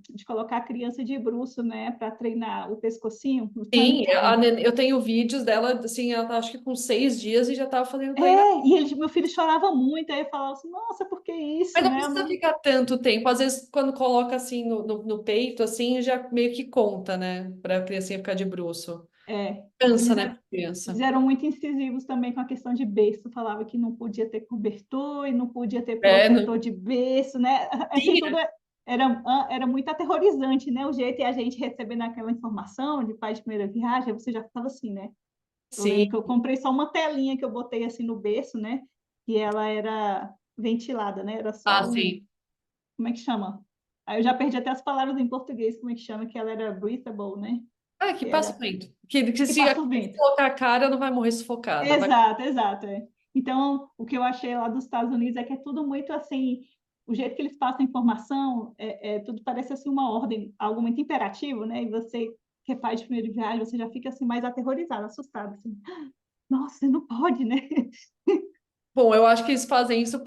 de colocar a criança de bruço, né, para treinar o pescocinho, o tummy
Sim,
time.
eu tenho vídeos dela, assim, ela tá acho que com 6 dias e já tava fazendo treinamento.
E meu filho chorava muito, aí eu falava assim, nossa, por que
Mas
isso,
não
né?
precisa ficar tanto tempo. Às vezes, quando coloca assim no peito, assim, já meio que conta, né? Pra criancinha ficar de bruço.
É,
Cansa,
eles,
né,
eram,
pra
eles
criança.
eram muito incisivos também com a questão de berço, falava que não podia ter cobertor e não podia ter
É,
protetor de berço, né? Assim,
tinha.
tudo era muito aterrorizante, né? O jeito e a gente recebendo aquela informação de pai de primeira viagem, você já ficava assim, né? Eu lembro
Sim.
que eu comprei só uma telinha que eu botei assim no berço, né? E ela era ventilada, né? Era
Ah,
só
sim.
como é que chama? Aí eu já perdi até as palavras em português, como é que chama, que ela era breathable, né?
Ah, que
Que
passa o
era
vento. Que
que
se a
passa o
criança
vento.
colocar a cara, não vai morrer sufocada. Vai...
Exato, exato. Então, o que eu achei lá dos Estados Unidos é que é tudo muito assim, o jeito que eles passam a informação, tudo parece assim uma ordem, algo muito imperativo, né? E você, que é pai de primeira viagem, você já fica assim mais aterrorizado, assustado, assim. Nossa, não pode, né?
Bom, eu acho que eles fazem isso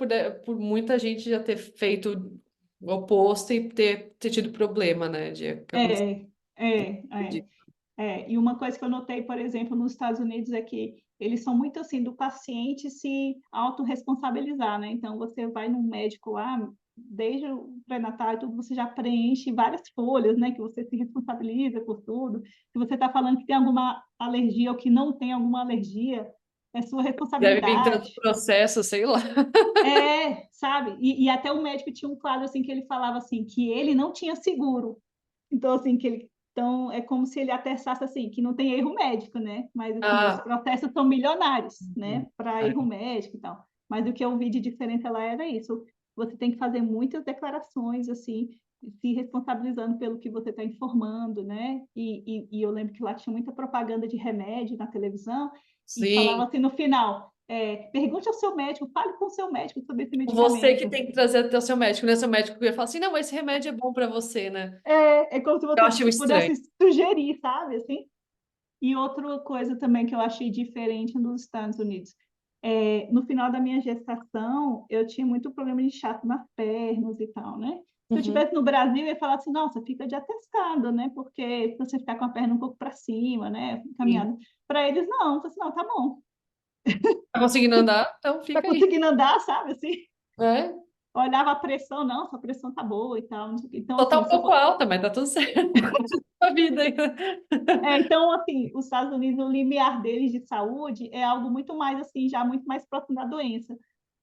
por muita gente já ter feito o oposto e ter tido problema, né? De que acontecer.
É, é, é. E uma coisa que eu notei, por exemplo, nos Estados Unidos é que eles são muito assim do paciente se autorresponsabilizar, né? Então você vai num médico lá, desde o pré-natal e tudo, você já preenche várias folhas, né? Que você se responsabiliza por tudo. Se você está falando que tem alguma alergia ou que não tem alguma alergia, é sua
Deve vir tanto
responsabilidade.
processo, sei lá.
Sabe? E até o médico tinha um quadro assim que ele falava assim que ele não tinha seguro. Então, assim, então é como se ele atestasse assim, que não tem erro médico, né? Mas assim, os
Ah,
processos são milionários, né?
uhum.
Para
É.
erro médico e tal. Mas o que eu vi de diferença lá era isso. Você tem que fazer muitas declarações, assim, se responsabilizando pelo que você está informando, né? E eu lembro que lá tinha muita propaganda de remédio na televisão e falava
Sim,
assim no final, pergunte ao seu médico, fale com o seu médico sobre esse
você que
medicamento.
tem que trazer até o seu médico, né? Seu médico ia falar assim, não, esse remédio é bom para você, né?
É como se
Eu
você
achei estranho.
pudesse sugerir, sabe? Assim, e outra coisa também que eu achei diferente nos Estados Unidos. No final da minha gestação, eu tinha muito problema de inchaço nas pernas e tal, né? Se eu
Uhum.
estivesse no Brasil, eu ia falar assim, nossa, fica de atestado, né? Porque se você ficar com a perna um pouco para cima, né?
Sim.
Caminhando. Para eles, não. Eu falei assim, não, tá bom.
Tá conseguindo andar? Então
Tá
fica aí.
conseguindo andar, sabe? Assim,
É.
olhava a pressão, não, sua pressão tá boa e tal. Não sei o quê. Então,
Só tá
assim,
um
se eu
pouco
for...
alta, mas tá tudo certo. A vida aí.
Então, assim, os Estados Unidos, o limiar deles de saúde é algo muito mais, assim, já muito mais próximo da doença.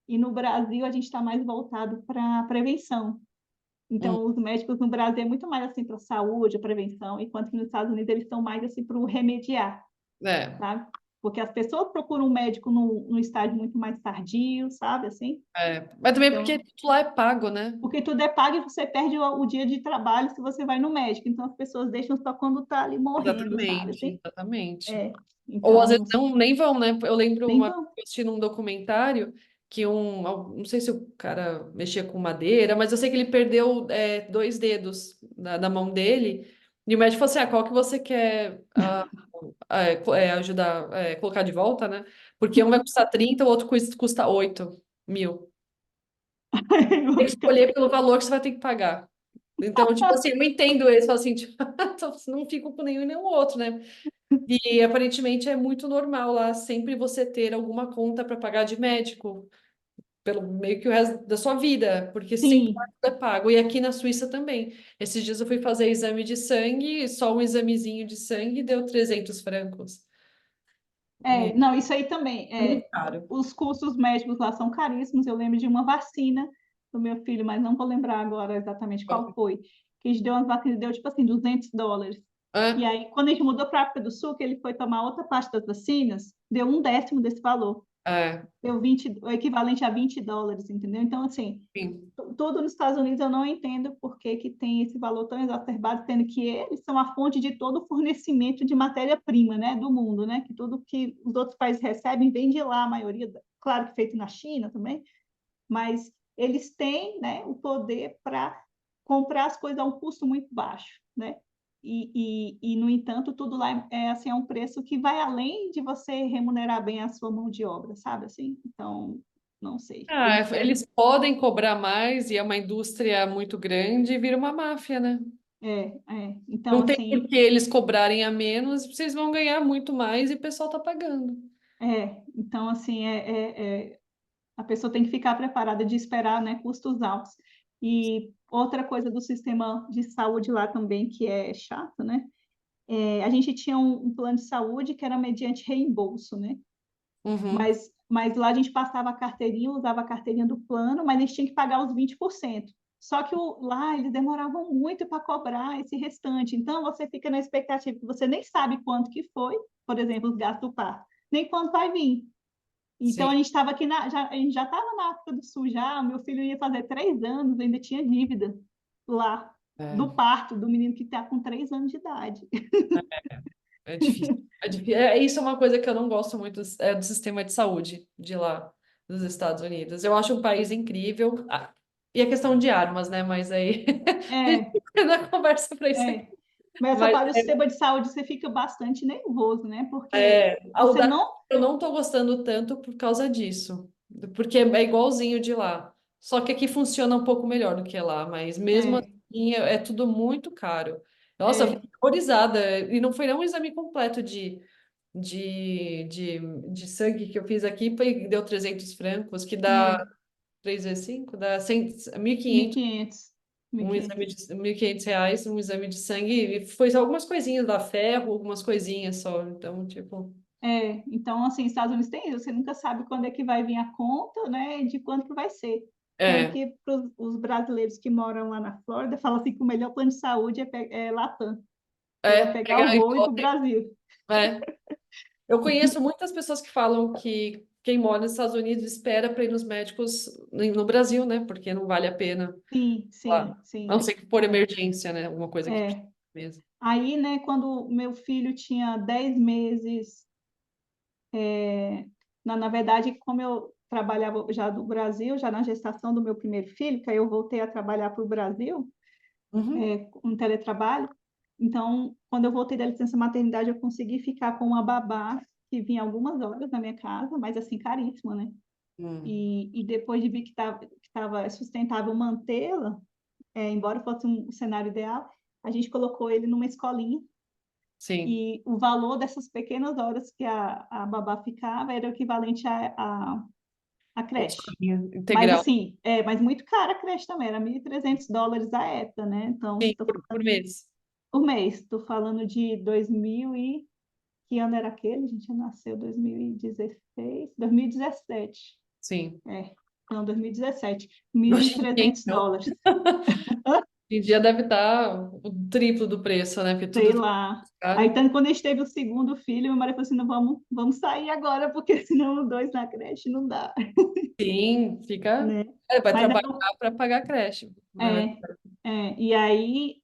E no Brasil, a gente está mais voltado para a prevenção.
Hum,
Então, os médicos no Brasil é muito mais, assim, para a saúde, a prevenção, enquanto que nos Estados Unidos eles são mais, assim, para o remediar,
é,
sabe? Porque as pessoas procuram um médico no estágio muito mais tardio, sabe, assim?
Mas também porque
Então,
tudo lá é pago, né?
porque tudo é pago e você perde o dia de trabalho se você vai no médico. Então, as pessoas deixam só quando está ali morrendo, sabe,
Exatamente,
assim?
exatamente.
É,
Ou às vezes
então,
não, nem vão, né? Eu lembro
nem
uma vez
vão.
assistindo um documentário que não sei se o cara mexia com madeira, mas eu sei que ele perdeu 2 dedos da mão dele E o médico falou assim: qual que você quer ajudar, colocar de volta, né? Porque um vai custar 30, o outro custa 8 mil. Tem que escolher pelo valor que você vai ter que pagar. Então, tipo assim, eu entendo eles, falo assim, tipo, então, não fico com nenhum e nem o outro, né? E aparentemente é muito normal lá sempre você ter alguma conta para pagar de médico, pelo meio que o resto da sua vida, porque sempre
Sim.
é pago. E aqui na Suíça também. Esses dias eu fui fazer exame de sangue, só um examezinho de sangue deu 300 francos. E
Não, isso aí também.
é muito caro.
Os custos médicos lá são caríssimos. Eu lembro de uma vacina do meu filho, mas não vou lembrar agora exatamente qual foi. Que a gente deu umas vacinas, deu tipo assim, US$ 200. E
É,
aí, quando a gente mudou para a África do Sul, que ele foi tomar outra parte das vacinas, deu um décimo desse valor.
é,
Deu 20, o equivalente a US$ 20, entendeu? Então, assim,
sim.
tudo nos Estados Unidos eu não entendo por que que tem esse valor tão exacerbado, tendo que eles são a fonte de todo o fornecimento de matéria-prima, né, do mundo, né? Que tudo que os outros países recebem vem de lá, a maioria, claro que feito na China também, mas eles têm, né, o poder para comprar as coisas a um custo muito baixo, né? No entanto, tudo lá assim, é um preço que vai além de você remunerar bem a sua mão de obra, sabe assim? Então, não sei. Eles querem.
Eles podem cobrar mais e é uma indústria muito grande e vira uma máfia, né?
Então,
Não tem por
assim,
que eles cobrarem a menos, vocês vão ganhar muito mais e o pessoal tá pagando.
então, assim, a pessoa tem que ficar preparada de esperar, né, custos altos. E outra coisa do sistema de saúde lá também, que é chato, né? A gente tinha um plano de saúde que era mediante reembolso, né?
Uhum.
Mas lá a gente passava a carteirinha, usava a carteirinha do plano, mas a gente tinha que pagar os 20%. Só que lá eles demoravam muito para cobrar esse restante. Então você fica na expectativa que você nem sabe quanto que foi, por exemplo, os gastos do parto, nem quanto vai vir. Então
Sim.
a gente estava aqui a gente já estava na África do Sul já, meu filho ia fazer 3 anos, ainda tinha dívida lá do
É.
parto do menino que está com 3 anos de idade.
É difícil. É difícil. Isso é uma coisa que eu não gosto muito do sistema de saúde de lá, dos Estados Unidos. Eu acho um país incrível. E a questão de armas, né? Mas aí
É,
na conversa para isso aqui.
é. Mas essa
Mas
parte do sistema de saúde você fica bastante nervoso, né? Porque
o
você
da
não.
eu não tô gostando tanto por causa disso. Porque é igualzinho de lá. Só que aqui funciona um pouco melhor do que lá, mas mesmo
É,
assim é tudo muito caro. Nossa, eu
é,
fiquei horrorizada. E não foi nem um exame completo de sangue que eu fiz aqui, deu 300 francos, que dá
sim,
3 vezes 5 dá 100, 1.500,
1.500,
um exame
1.500.
de R$ 1.500, um exame de sangue, e foi só algumas coisinhas, da ferro, algumas coisinhas só, então, tipo,
Então, assim, Estados Unidos tem isso, você nunca sabe quando é que vai vir a conta, né, e de quanto que vai ser. Tanto
é,
que para os brasileiros que moram lá na Flórida, falam assim que o melhor plano de saúde é Latam, que é pegar o
pegar
voo e ir para o Brasil.
é. Eu conheço muitas pessoas que falam que quem mora nos Estados Unidos espera para ir nos médicos no Brasil, né, porque não vale a pena
Sim,
lá.
sim,
A não
sim.
ser que por emergência, né, alguma coisa que precisa
É.
mesmo.
Aí, né, quando meu filho tinha 10 meses, na verdade, como eu trabalhava já do Brasil, já na gestação do meu primeiro filho, que aí eu voltei a trabalhar para o Brasil,
Uhum.
com teletrabalho. Então, quando eu voltei da licença maternidade, eu consegui ficar com uma babá que vinha algumas horas na minha casa, mas assim, caríssima, né?
Hum.
E depois de ver que estava sustentável mantê-la, embora fosse um cenário ideal, a gente colocou ele numa escolinha.
Sim,
E o valor dessas pequenas horas que a babá ficava era o equivalente à
a
creche.
escolinha
Mas
integral.
assim, mas muito cara a creche também, era US$ 1.300 a época, né? Então,
Sim, por mês.
por mês, estou falando de 2000 e... Que ano era aquele? A gente nasceu em 2016, 2017.
Sim.
Não, 2017.
Hoje em dia, então,
US$ 1.300.
hoje em dia deve estar o triplo do preço, né? Porque tudo
Sei
tá
lá. Aí,
caro.
tanto quando a gente teve o segundo filho, meu marido falou assim: não, vamos sair agora, porque senão os dois na creche não dá,
Sim, fica.
né?
Vai
Mas
trabalhar para pagar a creche.
é, e aí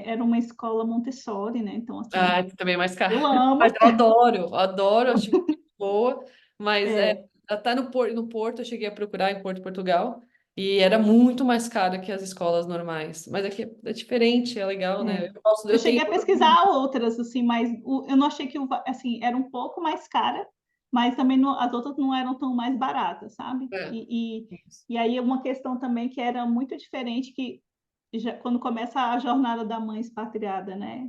era uma escola Montessori, né? Então, assim,
Também é mais caro.
eu
Mas
amo.
eu adoro, acho muito boa. Mas
É,
tá no Porto, eu cheguei a procurar em Porto, Portugal. E era muito mais caro que as escolas normais. Mas aqui é diferente, é legal, né?
É. Eu
Eu tenho.
cheguei a pesquisar outras, assim, mas eu não achei que assim, era um pouco mais cara, mas também as outras não eram tão mais baratas, sabe?
É,
E aí uma questão também que era muito diferente, que quando começa a jornada da mãe expatriada, né?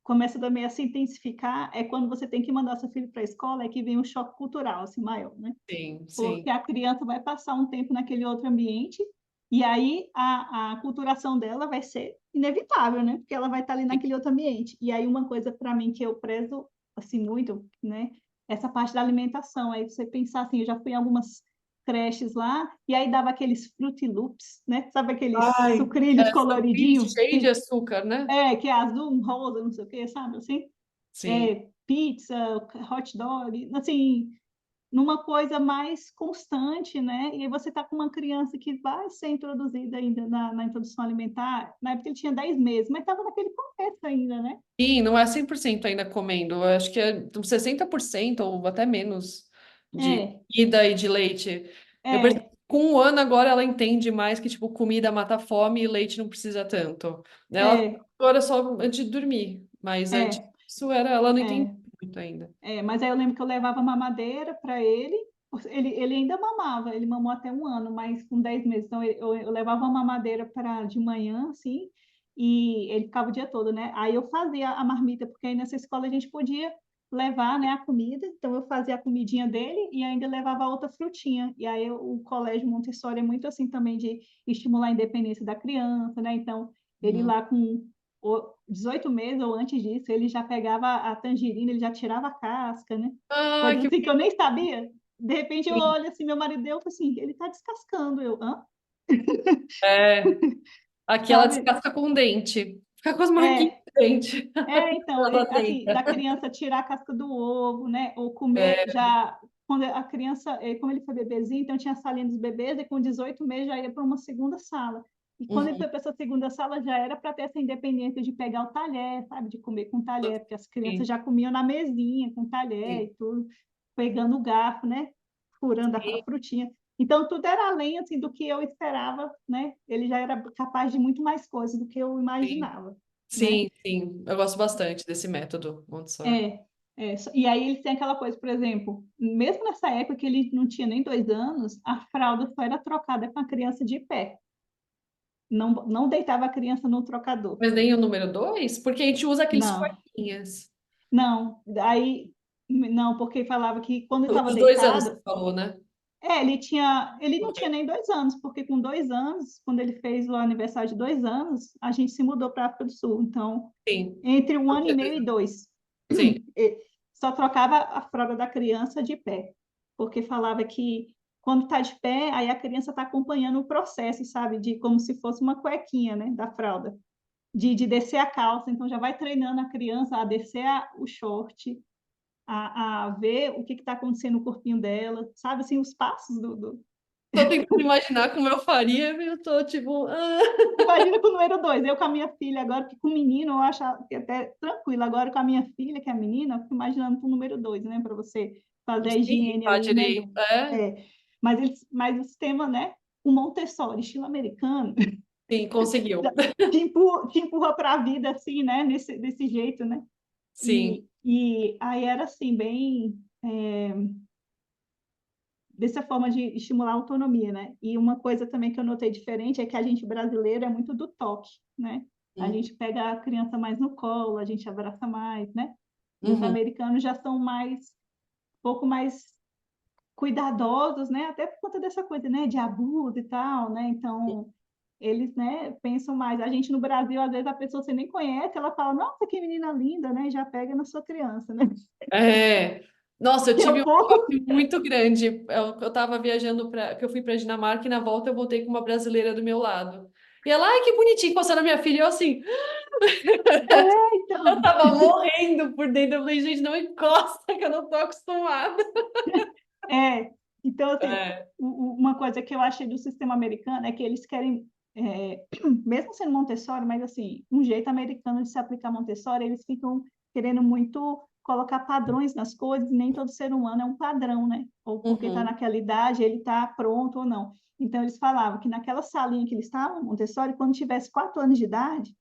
Começa também a se intensificar, é quando você tem que mandar seu filho para a escola, é que vem um choque cultural, assim, maior, né?
sim, sim.
Porque a criança vai passar um tempo naquele outro ambiente e aí a aculturação dela vai ser inevitável, né? Porque ela vai estar ali naquele outro ambiente. E aí uma coisa para mim que eu prezo assim muito, né? Essa parte da alimentação. Aí você pensar assim, eu já fui em algumas creches lá e aí dava aqueles Fruit Loops, né? Sabe aqueles
Ai,
sucrilhos coloridinhos
cheio de açúcar, né?
que é azul, um rosa, não sei o quê, sabe assim?
Sim.
Pizza, hot dog, assim, numa coisa mais constante, né? E aí você está com uma criança que vai ser introduzida ainda na introdução alimentar, na época ele tinha 10 meses, mas estava naquele contexto ainda, né?
Sim, não é 100% ainda comendo. Eu acho que é uns 60% ou até menos de
É,
comida e de leite. Eu percebo
é,
que com 1 ano agora ela entende mais que, tipo, comida mata a fome e leite não precisa tanto. Ela
é,
agora só antes de dormir, mas antes
é,
disso ela não entende
é,
muito ainda.
mas aí eu lembro que eu levava mamadeira para ele, ele ainda mamava, ele mamou até 1 ano, mas com 10 meses, então eu levava uma mamadeira para de manhã, assim, e ele ficava o dia todo, né? Aí eu fazia a marmita, porque aí nessa escola a gente podia levar, né, a comida, então eu fazia a comidinha dele e ainda levava outra frutinha. E aí o colégio Montessori é muito assim também de estimular a independência da criança, né? Então ele
Uhum.
lá com 18 meses ou antes disso, ele já pegava a tangerina, ele já tirava a casca, né?
Ai,
Coisa
que
assim que eu nem sabia. De repente eu
bonitinho.
olho assim, meu marido deu, assim, ele tá descascando. Eu, hã?
É, aqui ela
Sabe?
descasca com o dente. Fica com as marquinhas
É,
de dente.
então,
Ela não
assim, da
aceita.
criança tirar a casca do ovo, né? Ou comer
É,
já, quando a criança, como ele foi bebezinho, então tinha a salinha dos bebês, e com 18 meses já ia para uma segunda sala. E quando ele
uhum,
foi para essa segunda sala, já era para ter essa independência de pegar o talher, sabe? De comer com talher, porque as crianças
sim,
já comiam na mesinha, com talher
sim,
e tudo, pegando o garfo, né? Furando a
sim.
frutinha. Então, tudo era além, assim, do que eu esperava, né? Ele já era capaz de muito mais coisas do que eu
Sim.
imaginava, né?
Sim, sim, eu gosto bastante desse método Montessori.
E aí eles têm aquela coisa, por exemplo, mesmo nessa época que ele não tinha nem 2 anos, a fralda só era trocada com a criança de pé. Não deitava a criança no trocador.
Mas nem o número 2, porque a gente usa aqueles
Não,
quartinhas.
não. Aí, não, porque falava que quando ele estava
Os 2 anos que
deitado,
você falou, né?
ele não
Ok.
tinha nem 2 anos, porque com 2 anos, quando ele fez o aniversário de 2 anos, a gente se mudou para a África do Sul. Então,
Sim,
entre um
com
ano e meio e
certeza.
2.
Sim,
Só trocava a fralda da criança de pé, porque falava que quando está de pé, aí a criança está acompanhando o processo, sabe, de como se fosse uma cuequinha, né, da fralda, de descer a calça, então já vai treinando a criança a descer o short, a ver o que está acontecendo no corpinho dela, sabe, assim, os passos do...
tô tentando imaginar como eu faria, e eu tô tipo,
Imagina com o número 2, eu com a minha filha agora, que com o menino eu acho que até tranquilo, agora com a minha filha, que é a menina, eu fico imaginando com o número 2, né, para você fazer a
sim,
higiene
tá
ali, né,
direito. É,
é, mas o sistema, né, o Montessori, estilo americano,
sim, conseguiu.
te empurra para a vida assim, né, desse jeito, né,
Sim.
e aí era assim, bem, dessa forma de estimular a autonomia, né? E uma coisa também que eu notei diferente é que a gente brasileiro é muito do toque, né? A
Uhum.
gente pega a criança mais no colo, a gente abraça mais, né? E os
Uhum.
americanos já são um pouco mais cuidadosos, né? Até por conta dessa coisa, né? De abuso e tal, né? Então, eles, né, pensam mais. A gente no Brasil, às vezes, a pessoa você nem conhece, ela fala, nossa, que menina linda, né? Já pega na sua criança, né?
É. Nossa, eu
Que é
tive
um
um
pouco...
choque muito grande. Eu tava viajando que eu fui para Dinamarca e na volta eu voltei com uma brasileira do meu lado. E ela, ai, que bonitinho, passando a minha filha, e eu assim, eu
Então,
tava morrendo por dentro. Eu falei, gente, não encosta, que eu não tô acostumada.
é, então, assim,
É.
uma coisa que eu achei do sistema americano é que eles querem, mesmo sendo Montessori, mas assim, um jeito americano de se aplicar Montessori, eles ficam querendo muito colocar padrões nas coisas, nem todo ser humano é um padrão, né? Ou porque está
Uhum.
naquela idade, ele está pronto ou não. Então, eles falavam que naquela salinha que eles estavam, Montessori, quando tivesse 4 anos de idade,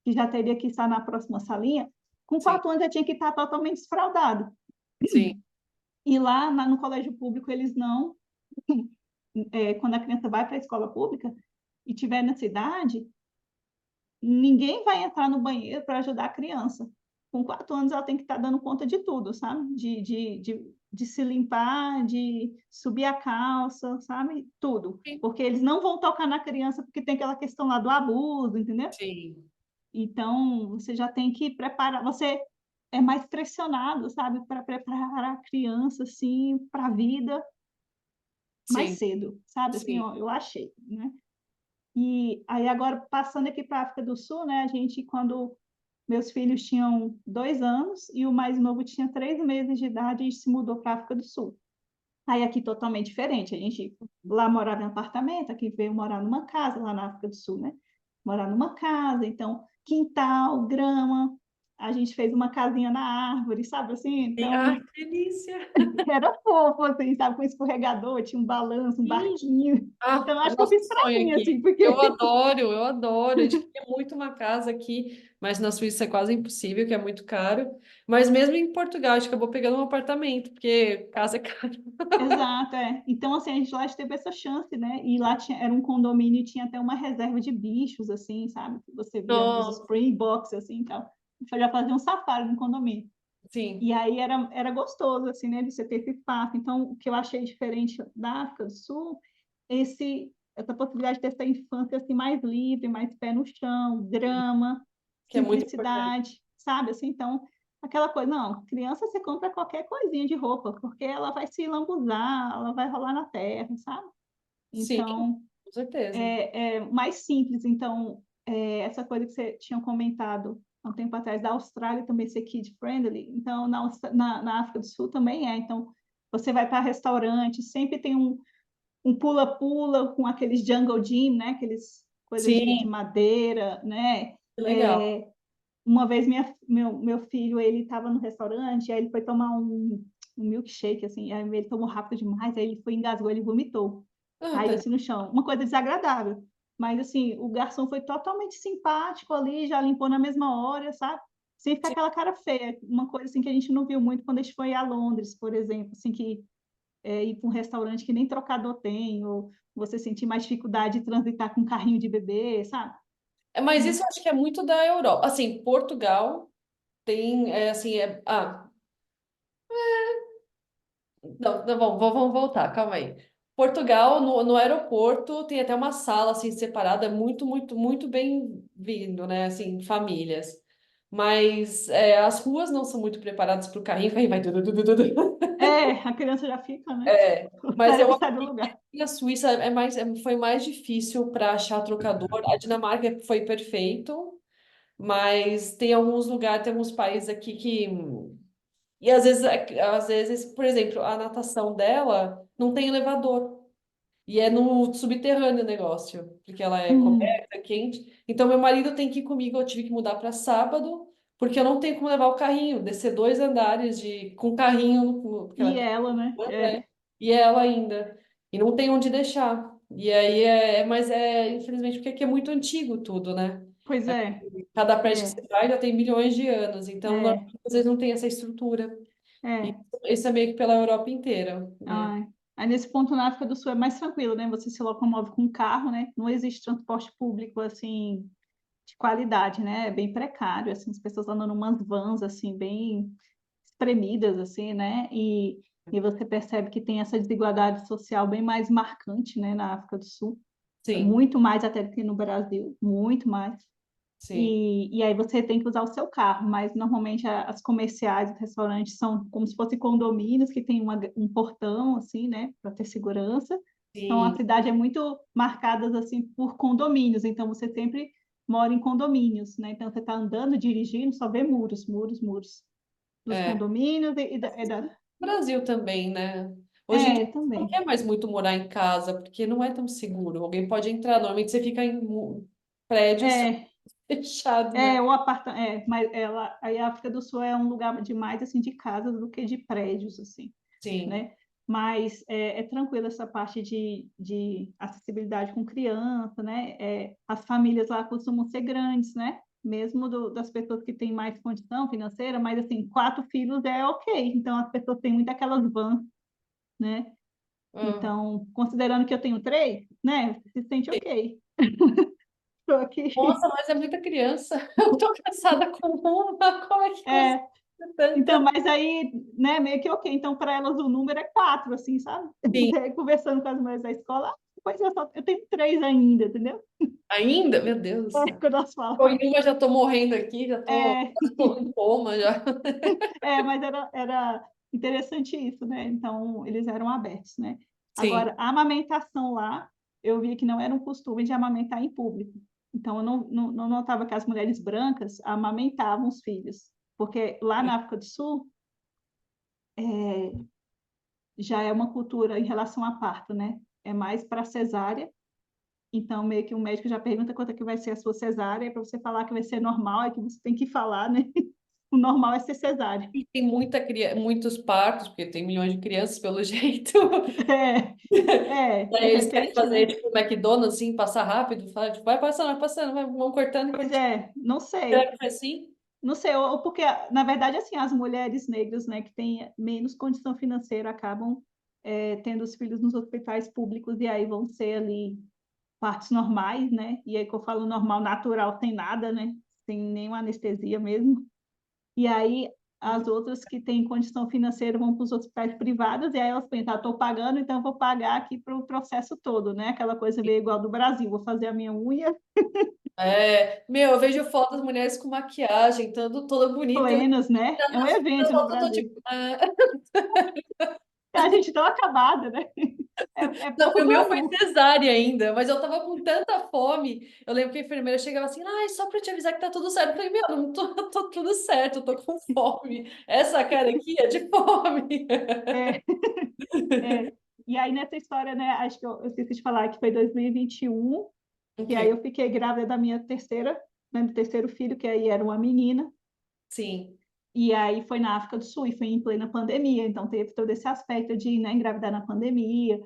que já teria que estar na próxima salinha, com
Sim,
4 anos já tinha que estar totalmente desfraldado.
sim,
E lá no colégio público, eles não. Quando a criança vai para a escola pública e tiver nessa idade, ninguém vai entrar no banheiro para ajudar a criança. Com 4 anos, ela tem que estar dando conta de tudo, sabe? De se limpar, de subir a calça, sabe? Tudo.
sim,
Porque eles não vão tocar na criança porque tem aquela questão lá do abuso, entendeu?
sim,
Então, você já tem que preparar, você é mais pressionado, sabe? Para preparar a criança, assim, para a vida mais
sim,
cedo, sabe? Assim,
sim.
ó, eu achei, né? E aí agora passando aqui para a África do Sul, né? A gente quando meus filhos tinham 2 anos e o mais novo tinha 3 meses de idade, a gente se mudou para a África do Sul. Aí aqui totalmente diferente. A gente lá morava em apartamento, aqui veio morar numa casa lá na África do Sul, né? Morar numa casa, então quintal, grama. A gente fez uma casinha na árvore, sabe assim?
Ai,
Então
que delícia!
era fofo, assim, sabe? Com escorregador, tinha um balanço, um
Sim.
barquinho.
Ah,
Então, acho que eu
nosso
fiz para
sonho
mim,
aqui.
assim, porque
Eu adoro, eu adoro. A gente queria muito uma casa aqui, mas na Suíça é quase impossível, que é muito caro. Mas mesmo em Portugal, a gente acabou pegando um apartamento, porque casa é caro.
exato, é. Então, assim, a gente lá teve essa chance, né? E lá era um condomínio e tinha até uma reserva de bichos, assim, sabe? Que você via os
Nossa,
Springboks, assim, e tal. A gente já fazia um safari no condomínio.
sim,
E aí era gostoso, assim, né? De você ter esse espaço. Então, o que eu achei diferente da África do Sul, essa possibilidade de ter essa infância, assim, mais livre, mais pé no chão, grama,
que é muito importante.
simplicidade, sabe? Assim, então, aquela coisa, não, criança você compra qualquer coisinha de roupa, porque ela vai se lambuzar, ela vai rolar na terra, sabe?
Sim,
Então,
com certeza.
é mais simples. Então, essa coisa que você tinha comentado há um tempo atrás, da Austrália também ser kid-friendly, então, na África do Sul também é. Então, você vai para restaurante, sempre tem um pula-pula com aqueles jungle gym, né? Aqueles coisas de
Sim,
madeira, né?
que legal.
É, uma vez meu filho, ele estava no restaurante, aí ele foi tomar um milkshake, assim, aí ele tomou rápido demais, aí ele foi, engasgou, ele vomitou.
Ah,
Caiu
tá.
assim no chão. Uma coisa desagradável. Mas, assim, o garçom foi totalmente simpático ali, já limpou na mesma hora, sabe? Sem ficar
Sim.
aquela cara feia. Uma coisa, assim, que a gente não viu muito quando a gente foi a Londres, por exemplo, assim, que ir para um restaurante que nem trocador tem, ou você sentir mais dificuldade de transitar com um carrinho de bebê, sabe?
Mas isso eu acho que é muito da Europa. Assim, Portugal tem, assim, não, não, vamos voltar, calma aí. Portugal, no aeroporto, tem até uma sala, assim, separada, muito, muito, muito bem-vindo, né, assim, famílias. Mas as ruas não são muito preparadas para o carrinho vai...
A criança já fica, né?
É,
O
mas eu
cérebro
acho
sai do lugar.
que na Suíça foi mais difícil para achar trocador. A Dinamarca foi perfeito, mas tem alguns lugares, tem alguns países aqui que e às vezes, por exemplo, a natação dela não tem elevador. E é no subterrâneo o negócio, porque ela é
Hum.
coberta, quente. Então, meu marido tem que ir comigo, eu tive que mudar para sábado, porque eu não tenho como levar o carrinho, descer 2 andares com carrinho, porque ela
E ela, né?
é, e ela ainda. E não tem onde deixar. E aí mas infelizmente, porque aqui é muito antigo tudo, né?
Pois é,
Cada prédio que
é,
você vai já tem milhões de anos, então
é,
às vezes não tem essa estrutura. E
é.
isso é meio que pela Europa inteira, né?
Ai. Aí nesse ponto na África do Sul é mais tranquilo, né? Você se locomove com carro, né? Não existe transporte público assim de qualidade, né? É bem precário, assim, as pessoas andam numas vans assim bem espremidas assim, né? E você percebe que tem essa desigualdade social bem mais marcante, né, na África do Sul,
Sim,
muito mais até do que no Brasil, muito mais.
sim,
E aí você tem que usar o seu carro, mas normalmente as comerciais, os restaurantes são como se fossem condomínios que tem um portão assim, né, para ter segurança. Então a
sim.
cidade é muito marcada assim por condomínios, então você sempre mora em condomínios, né? Então você está andando, dirigindo, só vê muros, muros, muros dos
É.
condomínios
Brasil também, né? Hoje em dia você não
também.
quer mais muito morar em casa, porque não é tão seguro. Alguém pode entrar, normalmente você fica em prédios
É,
fechado, né?
Mas aí a África do Sul é um lugar de mais assim de casas do que de prédios assim,
Sim.
né? Mas é tranquilo essa parte de acessibilidade com criança, né? As famílias lá costumam ser grandes, né? Mesmo das pessoas que têm mais condição financeira, mas assim, 4 filhos é ok. Então as pessoas têm muito aquelas vans, né?
Ah,
Então, considerando que eu tenho 3, né? Se sente ok. Estou aqui.
nossa, mas é muita criança. Eu tô casada com uma, como é que consegue
É, então,
tanta?
mas aí, né, meio que ok. Então, para elas o número é 4, assim, sabe?
Sim.
Até conversando com as mulheres da escola, pois eu tenho 3 ainda, entendeu?
Ainda? Meu Deus do céu.
Quando elas
Eu
falam.
em uma já tô morrendo aqui, já tô,
É,
tô em coma já.
mas era interessante isso, né? Então, eles eram abertos, né?
Sim.
Agora, a amamentação lá, eu vi que não era um costume de amamentar em público. Então, eu não notava que as mulheres brancas amamentavam os filhos. Porque lá na África do Sul, é, já é uma cultura em relação a parto, né? É mais para cesárea. Então, meio que o médico já pergunta quanto é que vai ser a sua cesárea, para você falar que vai ser normal, é que você tem que falar, né? O normal é ser cesárea.
E tem muitos partos, porque tem milhões de crianças pelo jeito.
De
Daí eles querem
repente,
fazer
né?
tipo McDonald's, assim, passar rápido, fala, tipo, vai passando, vão cortando e
Pois
cortando.
é, não
Será
sei.
que foi assim?
Não sei, ou porque, na verdade, assim, as mulheres negras, né, que têm menos condição financeira, acabam tendo os filhos nos hospitais públicos e aí vão ser ali partos normais, né? E aí que eu falo normal, natural, sem nada, né? Sem nenhuma anestesia mesmo. E aí as outras que têm condição financeira vão para os hospitais privados e aí elas pensam, estou pagando, então eu vou pagar aqui para o processo todo, né? Aquela coisa meio igual do Brasil, vou fazer a minha unha
É, meu, eu vejo fotos das mulheres com maquiagem, toda bonita.
plenas, né? É um evento no
Eu tô
Brasil.
tipo, ah.
É a gente tão acabada, né? É
Não,
pouco
o meu foi
glamour.
cesárea ainda, mas eu tava com tanta fome. Eu lembro que a enfermeira chegava assim, ai, só pra te avisar que tá tudo certo. Eu falei, meu, não tô, tô tudo certo, eu tô com fome. Essa cara aqui é de fome.
É, é. E aí nessa história, né? Acho que eu esqueci de falar que foi 2021, que aí
Ok,
eu fiquei grávida da minha terceira, né, do terceiro filho, que aí era uma menina.
sim,
E aí foi na África do Sul e foi em plena pandemia, então teve todo esse aspecto de, né, engravidar na pandemia.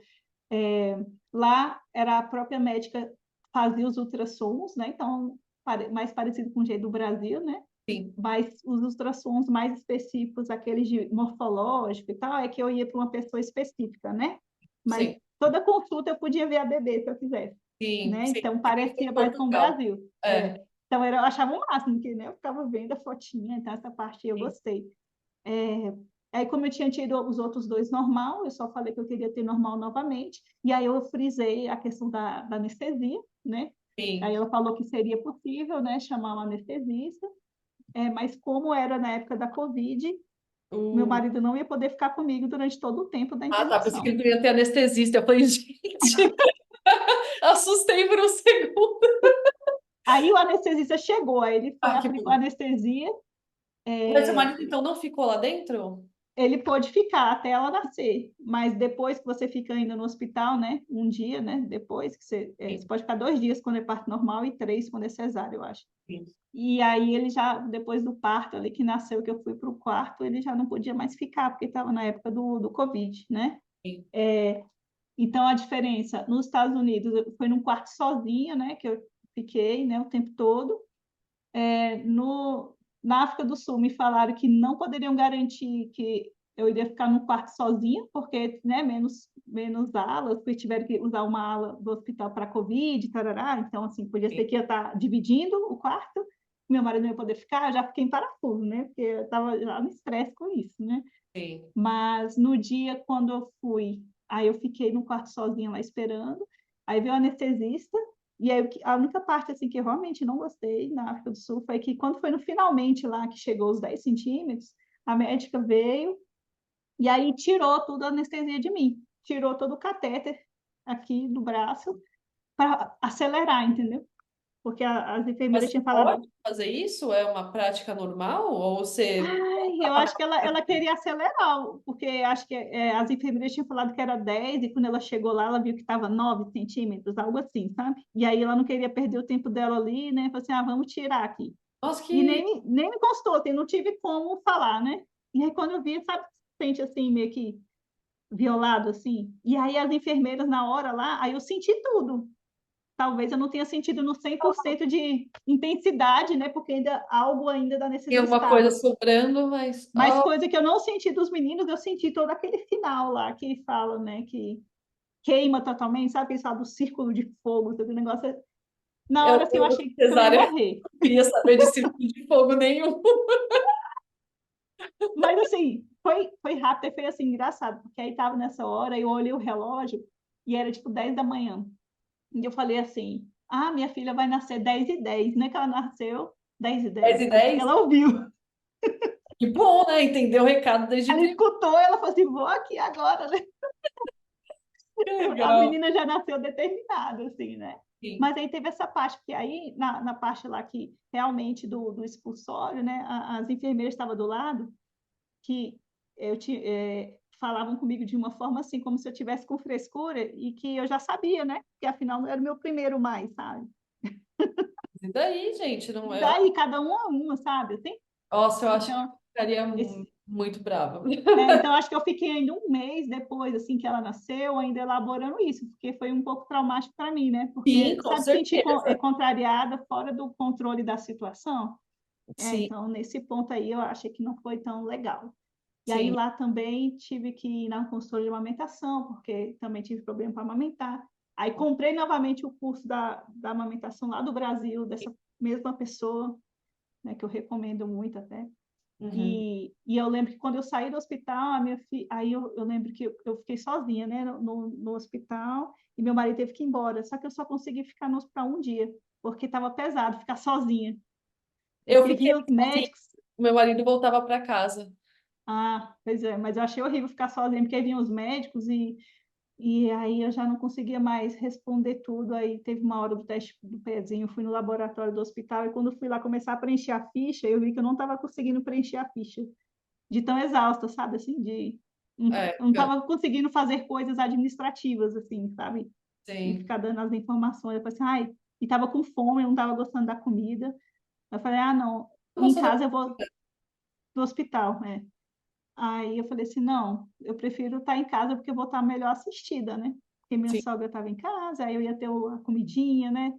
É, lá era a própria médica fazia os ultrassons, né? Então mais parecido com o jeito do Brasil, né?
sim,
Mas os ultrassons mais específicos, aqueles de morfológico e tal, é que eu ia para uma pessoa específica, né? Mas
sim,
toda consulta eu podia ver a bebê se eu quisesse,
sim,
né?
sim.
Então
Aqui foi
parecia
em
mais com o
Portugal.
Brasil.
É,
Então eu achava o máximo, que né, eu ficava vendo a fotinha, então essa parte eu
sim,
gostei. É, aí, como eu tinha tido os outros dois normal, eu só falei que eu queria ter normal novamente, e aí eu frisei a questão da anestesia, né? Aí
sim.
ela falou que seria possível, né, chamar um anestesista, mas como era na época da Covid, meu
Uh.
marido não ia poder ficar comigo durante todo o tempo da
Ah, tá, pensei que
internação.
ele não ia ter anestesista. Eu falei, gente, assustei por um segundo.
Aí o anestesista chegou, aí ele foi,
Ah, que
aplicou a
bom.
anestesia,
Mas seu marido, então, não ficou lá dentro?
ele pôde ficar até ela nascer, mas depois que você fica ainda no hospital, né, um dia, né, depois que você
Sim,
pode ficar 2 dias quando é parto normal e 3 quando é cesárea, eu acho.
sim,
E aí ele já, depois do parto ali que nasceu, que eu fui para o quarto, ele já não podia mais ficar, porque estava na época do Covid, né?
sim.
Então a diferença, nos Estados Unidos, foi num quarto sozinha, né, que eu fiquei, né, o tempo todo. Na África do Sul me falaram que não poderiam garantir que eu iria ficar no quarto sozinha, porque né, menos alas, porque tiveram que usar uma ala do hospital para Covid, tarará, então assim, podia ser
Sim,
que eu estar dividindo o quarto, meu marido não ia poder ficar, eu já fiquei em parafuso, né? Porque eu estava já no estresse com isso, né?
sim.
Mas no dia quando eu fui, aí eu fiquei no quarto sozinha lá esperando. Aí veio o anestesista, e aí a única parte assim que eu realmente não gostei na África do Sul foi que quando foi no finalmente lá que chegou os 10 centímetros, a médica veio e aí tirou toda a anestesia de mim, tirou todo o catéter aqui do braço para acelerar, entendeu? porque as
Mas
enfermeiras
você
tinham falado.
pode fazer isso? É uma prática normal? Ou você...
Ai, eu acho que ela queria acelerar, porque acho que as enfermeiras tinham falado que era 10 e quando ela chegou lá, ela viu que estava 9 centímetros, algo assim, sabe? E aí ela não queria perder o tempo dela ali, né? Falou assim, vamos tirar aqui.
Nossa,
E
que...
nem me constou, assim, não tive como falar, né? E aí quando eu vi, sabe, sente assim, meio que violado, assim. E aí as enfermeiras na hora lá, aí eu senti tudo. Talvez eu não tenha sentido no 100% de intensidade, né? Porque algo ainda da
Tem alguma coisa
necessitava.
sobrando, mas...
Mas coisa que eu não senti dos meninos, eu senti todo aquele final lá que fala, né? Que queima totalmente, sabe? Eles falam do círculo de fogo, todo o negócio. Na hora, assim, eu achei que eu ia
Cesárea,
morrer.
não queria saber de círculo de fogo nenhum.
Mas, assim, foi rápido e foi, assim, engraçado. Porque aí tava nessa hora, eu olhei o relógio e era, tipo, 10 da manhã. E eu falei assim, minha filha vai nascer 10h10. Não é que ela nasceu
10
10h10.
e 10?
Ela ouviu.
Que bom, né? Entendeu o recado desde
Ela
primeiro.
escutou, ela falou assim, vou aqui agora, né?
Que
A
legal.
menina já nasceu determinada, assim, né?
Sim.
Mas aí teve essa parte, porque aí, na parte lá que realmente do expulsório, né, as enfermeiras estavam do lado, que falavam comigo de uma forma assim, como se eu tivesse com frescura, e que eu já sabia, né? Que afinal não era o meu primeiro mais, sabe?
E daí, gente, não
E
é...
daí, cada um a uma, sabe? Assim?
Nossa, eu acho que eu
Então,
ficaria
esse,
muito brava.
então, acho que eu fiquei ainda um mês depois, assim, que ela nasceu, ainda elaborando isso, porque foi um pouco traumático para mim, né?
Sim,
Porque,
com
sabe, sentir
certeza.
contrariada fora do controle da situação.
Sim,
Então, nesse ponto aí, eu achei que não foi tão legal. E aí,
sim.
lá também, tive que ir na consultoria de amamentação, porque também tive problema para amamentar. Aí, comprei novamente o curso da amamentação lá do Brasil, dessa mesma pessoa, né, que eu recomendo muito até.
Uhum.
E eu lembro que quando eu saí do hospital, a minha filha, aí eu lembro que eu fiquei sozinha, né, no hospital, e meu marido teve que ir embora. Só que eu só consegui ficar no hospital um dia, porque estava pesado ficar sozinha.
Eu
Porque
fiquei
vinha os
sozinha,
médicos.
meu marido voltava para casa.
Pois é, mas eu achei horrível ficar sozinha, porque vinham os médicos e aí eu já não conseguia mais responder tudo. Aí teve uma hora do teste do pezinho, fui no laboratório do hospital, e quando fui lá começar a preencher a ficha, eu vi que eu não estava conseguindo preencher a ficha. De tão exausta, sabe? Assim,
É,
não estava conseguindo fazer coisas administrativas, assim, sabe? E
sim.
ficar dando as informações. Eu falei assim, e estava com fome, eu não estava gostando da comida. Eu falei, não, em
Nossa,
casa eu vou do hospital, né? Aí eu falei assim, não, eu prefiro estar em casa porque eu vou estar melhor assistida, né? Porque minha
sim,
sogra estava em casa, aí eu ia ter a comidinha, né?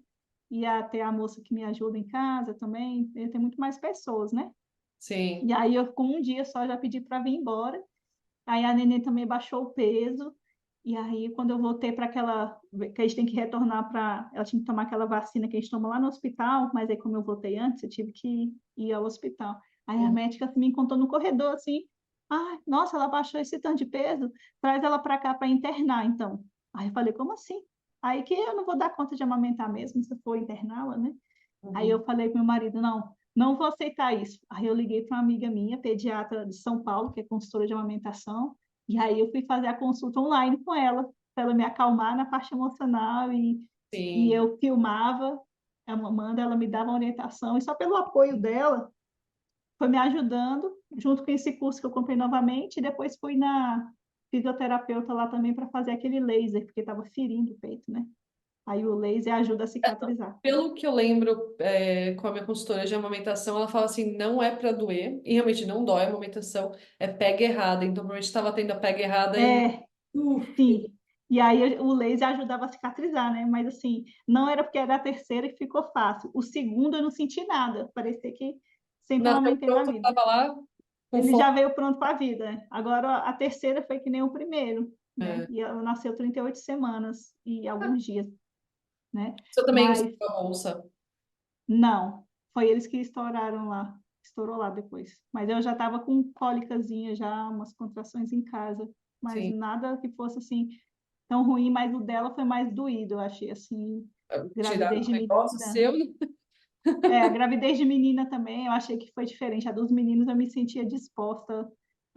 Ia ter a moça que me ajuda em casa também, ia ter muito mais pessoas, né?
sim.
E aí eu, com um dia só, já pedi para vir embora. Aí a neném também baixou o peso. E aí, quando eu voltei para aquela. Que a gente tem que retornar para. Ela tinha que tomar aquela vacina que a gente toma lá no hospital, mas aí, como eu voltei antes, eu tive que ir ao hospital. Aí a
Uhum.
médica assim, me encontrou no corredor assim. Nossa, ela baixou esse tanto de peso, traz ela para cá para internar, então. Aí eu falei, como assim? Aí que eu não vou dar conta de amamentar mesmo, se eu for interná-la, né? Aí
Uhum.
eu falei com meu marido, não, não vou aceitar isso. Aí eu liguei para uma amiga minha, pediatra de São Paulo, que é consultora de amamentação, e aí eu fui fazer a consulta online com ela, para ela me acalmar na parte emocional, e
Sim.
eu filmava a Amanda, ela me dava uma orientação, e só pelo apoio dela, foi me ajudando, junto com esse curso que eu comprei novamente, e depois fui na fisioterapeuta lá também para fazer aquele laser, porque estava ferindo o peito, né? Aí o laser ajuda a cicatrizar.
Pelo que eu lembro, com a minha consultora de amamentação, ela fala assim, não é para doer, e realmente não dói a amamentação, é pega errada. Então, provavelmente estava tendo a pega errada e...
É, sim. E aí o laser ajudava a cicatrizar, né? Mas assim, não era porque era a terceira que ficou fácil. O segundo eu não senti nada. Parecia que sempre
Nasceu
amamentei na
pronto,
vida.
estava lá com
Ele
fome.
já veio pronto para a vida, né? Agora a terceira foi que nem o primeiro, né?
É.
E ela nasceu 38 semanas e alguns dias, né?
Você também usou
Mas
a bolsa.
não, foi eles que estouraram lá. Estourou lá depois. Mas eu já estava com cólicazinha já, umas contrações em casa. Mas
Sim.
nada que fosse assim tão ruim, mas o dela foi mais doído, eu achei assim,
Tirar
gravidez
um
de
negócio
menina.
seu.
A gravidez de menina também, eu achei que foi diferente. A dos meninos eu me sentia disposta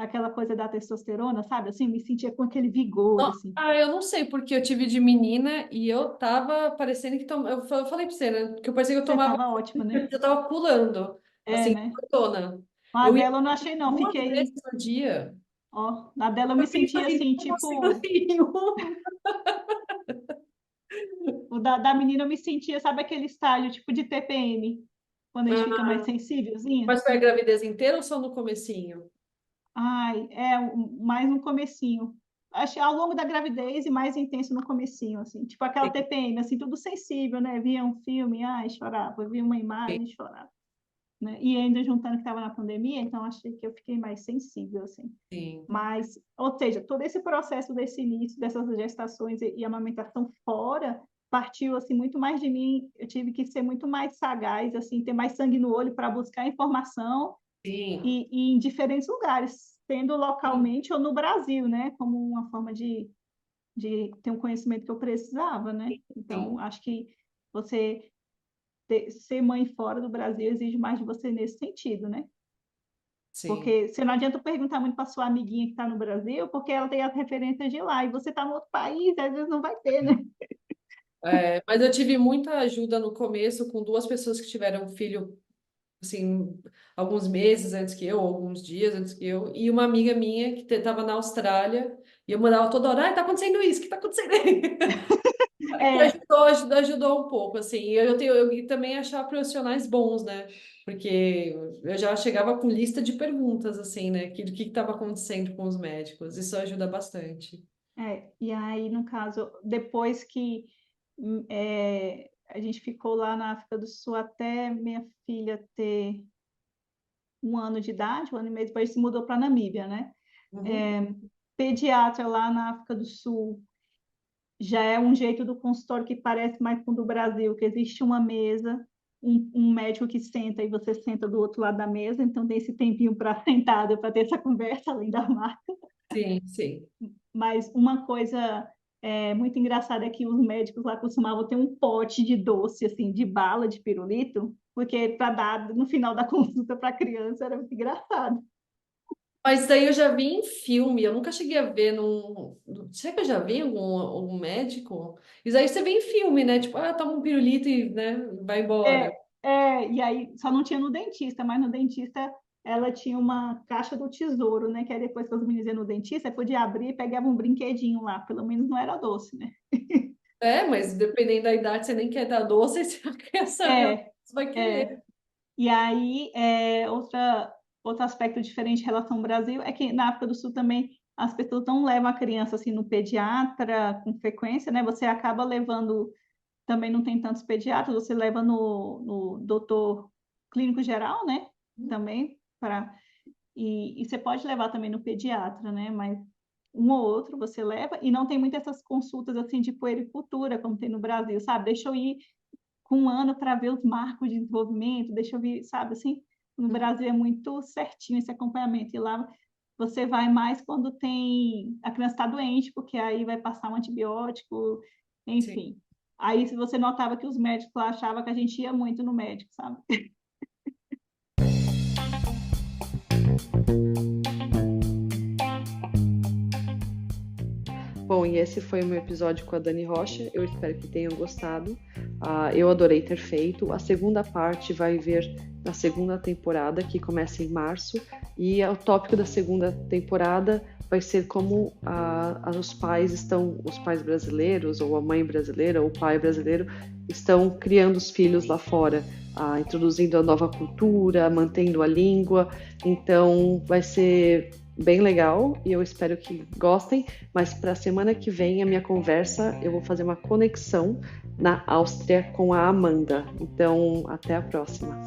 aquela coisa da testosterona, sabe? Assim, me sentia com aquele vigor, assim.
Eu não sei, porque eu tive de menina e eu tava parecendo que eu falei pra você, né? Que eu parecia que eu
Você
tomava,
estava ótima, né?
eu tava pulando,
É,
assim,
né?
fortona.
A
Eu ia
dela eu não achei, não.
duas
Fiquei,
vezes no dia.
ó, na dela eu me
Eu fiquei
sentia
assim,
assim,
como assim,
tipo,
nenhum?
o da menina eu me sentia, sabe aquele estágio tipo de TPM, quando a gente fica mais sensívelzinha?
Mas foi a gravidez inteira ou só no comecinho?
Ai, mais no comecinho. Acho que ao longo da gravidez e mais intenso no comecinho, assim. Tipo aquela TPM, assim, tudo sensível, né? Via um filme, ai, chorava. Via uma imagem, chorava. Né? E ainda juntando que estava na pandemia, então achei que eu fiquei mais sensível, assim.
Sim,
Mas, ou seja, todo esse processo desse início, dessas gestações e amamentação fora, partiu, assim, muito mais de mim. Eu tive que ser muito mais sagaz, assim, ter mais sangue no olho para buscar informação
sim,
e em diferentes lugares, sendo
sim,
localmente ou no Brasil, né? Como uma forma de ter um conhecimento que eu precisava, né?
sim,
Então, acho que você ser mãe fora do Brasil exige mais de você nesse sentido, né?
sim.
Porque você não adianta perguntar muito para sua amiguinha que está no Brasil, porque ela tem as referências de lá, e você está no outro país, às vezes não vai ter, né?
Mas eu tive muita ajuda no começo com duas pessoas que tiveram filho, assim, alguns meses antes que eu, ou alguns dias antes que eu, e uma amiga minha que estava na Austrália, e eu mandava toda hora, ai, tá acontecendo isso, o que tá acontecendo aí? Que
É,
ajudou um pouco, assim. E eu também achar profissionais bons, né? Porque eu já chegava com lista de perguntas, assim, né? Do que estava acontecendo com os médicos. Isso ajuda bastante.
e aí, no caso, depois que a gente ficou lá na África do Sul até minha filha ter 1 ano de idade, 1 ano e meio depois se mudou para Namíbia, né?
Uhum.
É, pediatra lá na África do Sul já é um jeito do consultório que parece mais com o do Brasil, que existe uma mesa, um médico que senta e você senta do outro lado da mesa, então tem esse tempinho para sentado para ter essa conversa além da marca.
Sim, sim.
Mas uma coisa muito engraçada é que os médicos lá costumavam ter um pote de doce, assim, de bala de pirulito, porque para dar no final da consulta para a criança era muito engraçado.
Mas daí eu já vi em filme, eu nunca cheguei a ver Será que eu já vi em algum médico? Isso aí você vê em filme, né? Tipo, toma um pirulito e, né, vai embora.
E aí só não tinha no dentista, mas no dentista ela tinha uma caixa do tesouro, né? Que aí depois que os meninos iam no dentista, podia abrir e pegava um brinquedinho lá, pelo menos não era doce, né?
Mas dependendo da idade, você nem quer dar doce, se a criança vê,
É,
você vai
é.
querer.
E aí, outro aspecto diferente em relação ao Brasil é que na África do Sul também as pessoas não levam a criança assim no pediatra com frequência, né? Você acaba levando, também não tem tantos pediatras, você leva no doutor clínico geral, né? Também, e você pode levar também no pediatra, né? Mas um ou outro você leva, e não tem muitas essas consultas assim de puericultura, como tem no Brasil, sabe? Deixa eu ir com 1 ano para ver os marcos de desenvolvimento, deixa eu ver, sabe, assim, no Brasil é muito certinho esse acompanhamento, e lá você vai mais quando tem, a criança está doente, porque aí vai passar um antibiótico,
Sim.
enfim. Aí se você notava que os médicos lá achavam que a gente ia muito no médico, sabe?
Bom, e esse foi o meu episódio com a Dani Rocha. Eu espero que tenham gostado. Eu adorei ter feito. A segunda parte vai vir na segunda temporada, que começa em março. E o tópico da segunda temporada vai ser como os pais brasileiros, ou a mãe brasileira, ou o pai brasileiro, estão criando os filhos lá fora, introduzindo a nova cultura, mantendo a língua. Então, vai ser bem legal e eu espero que gostem, mas para a semana que vem a minha conversa eu vou fazer uma conexão na Áustria com a Amanda. Então, até a próxima.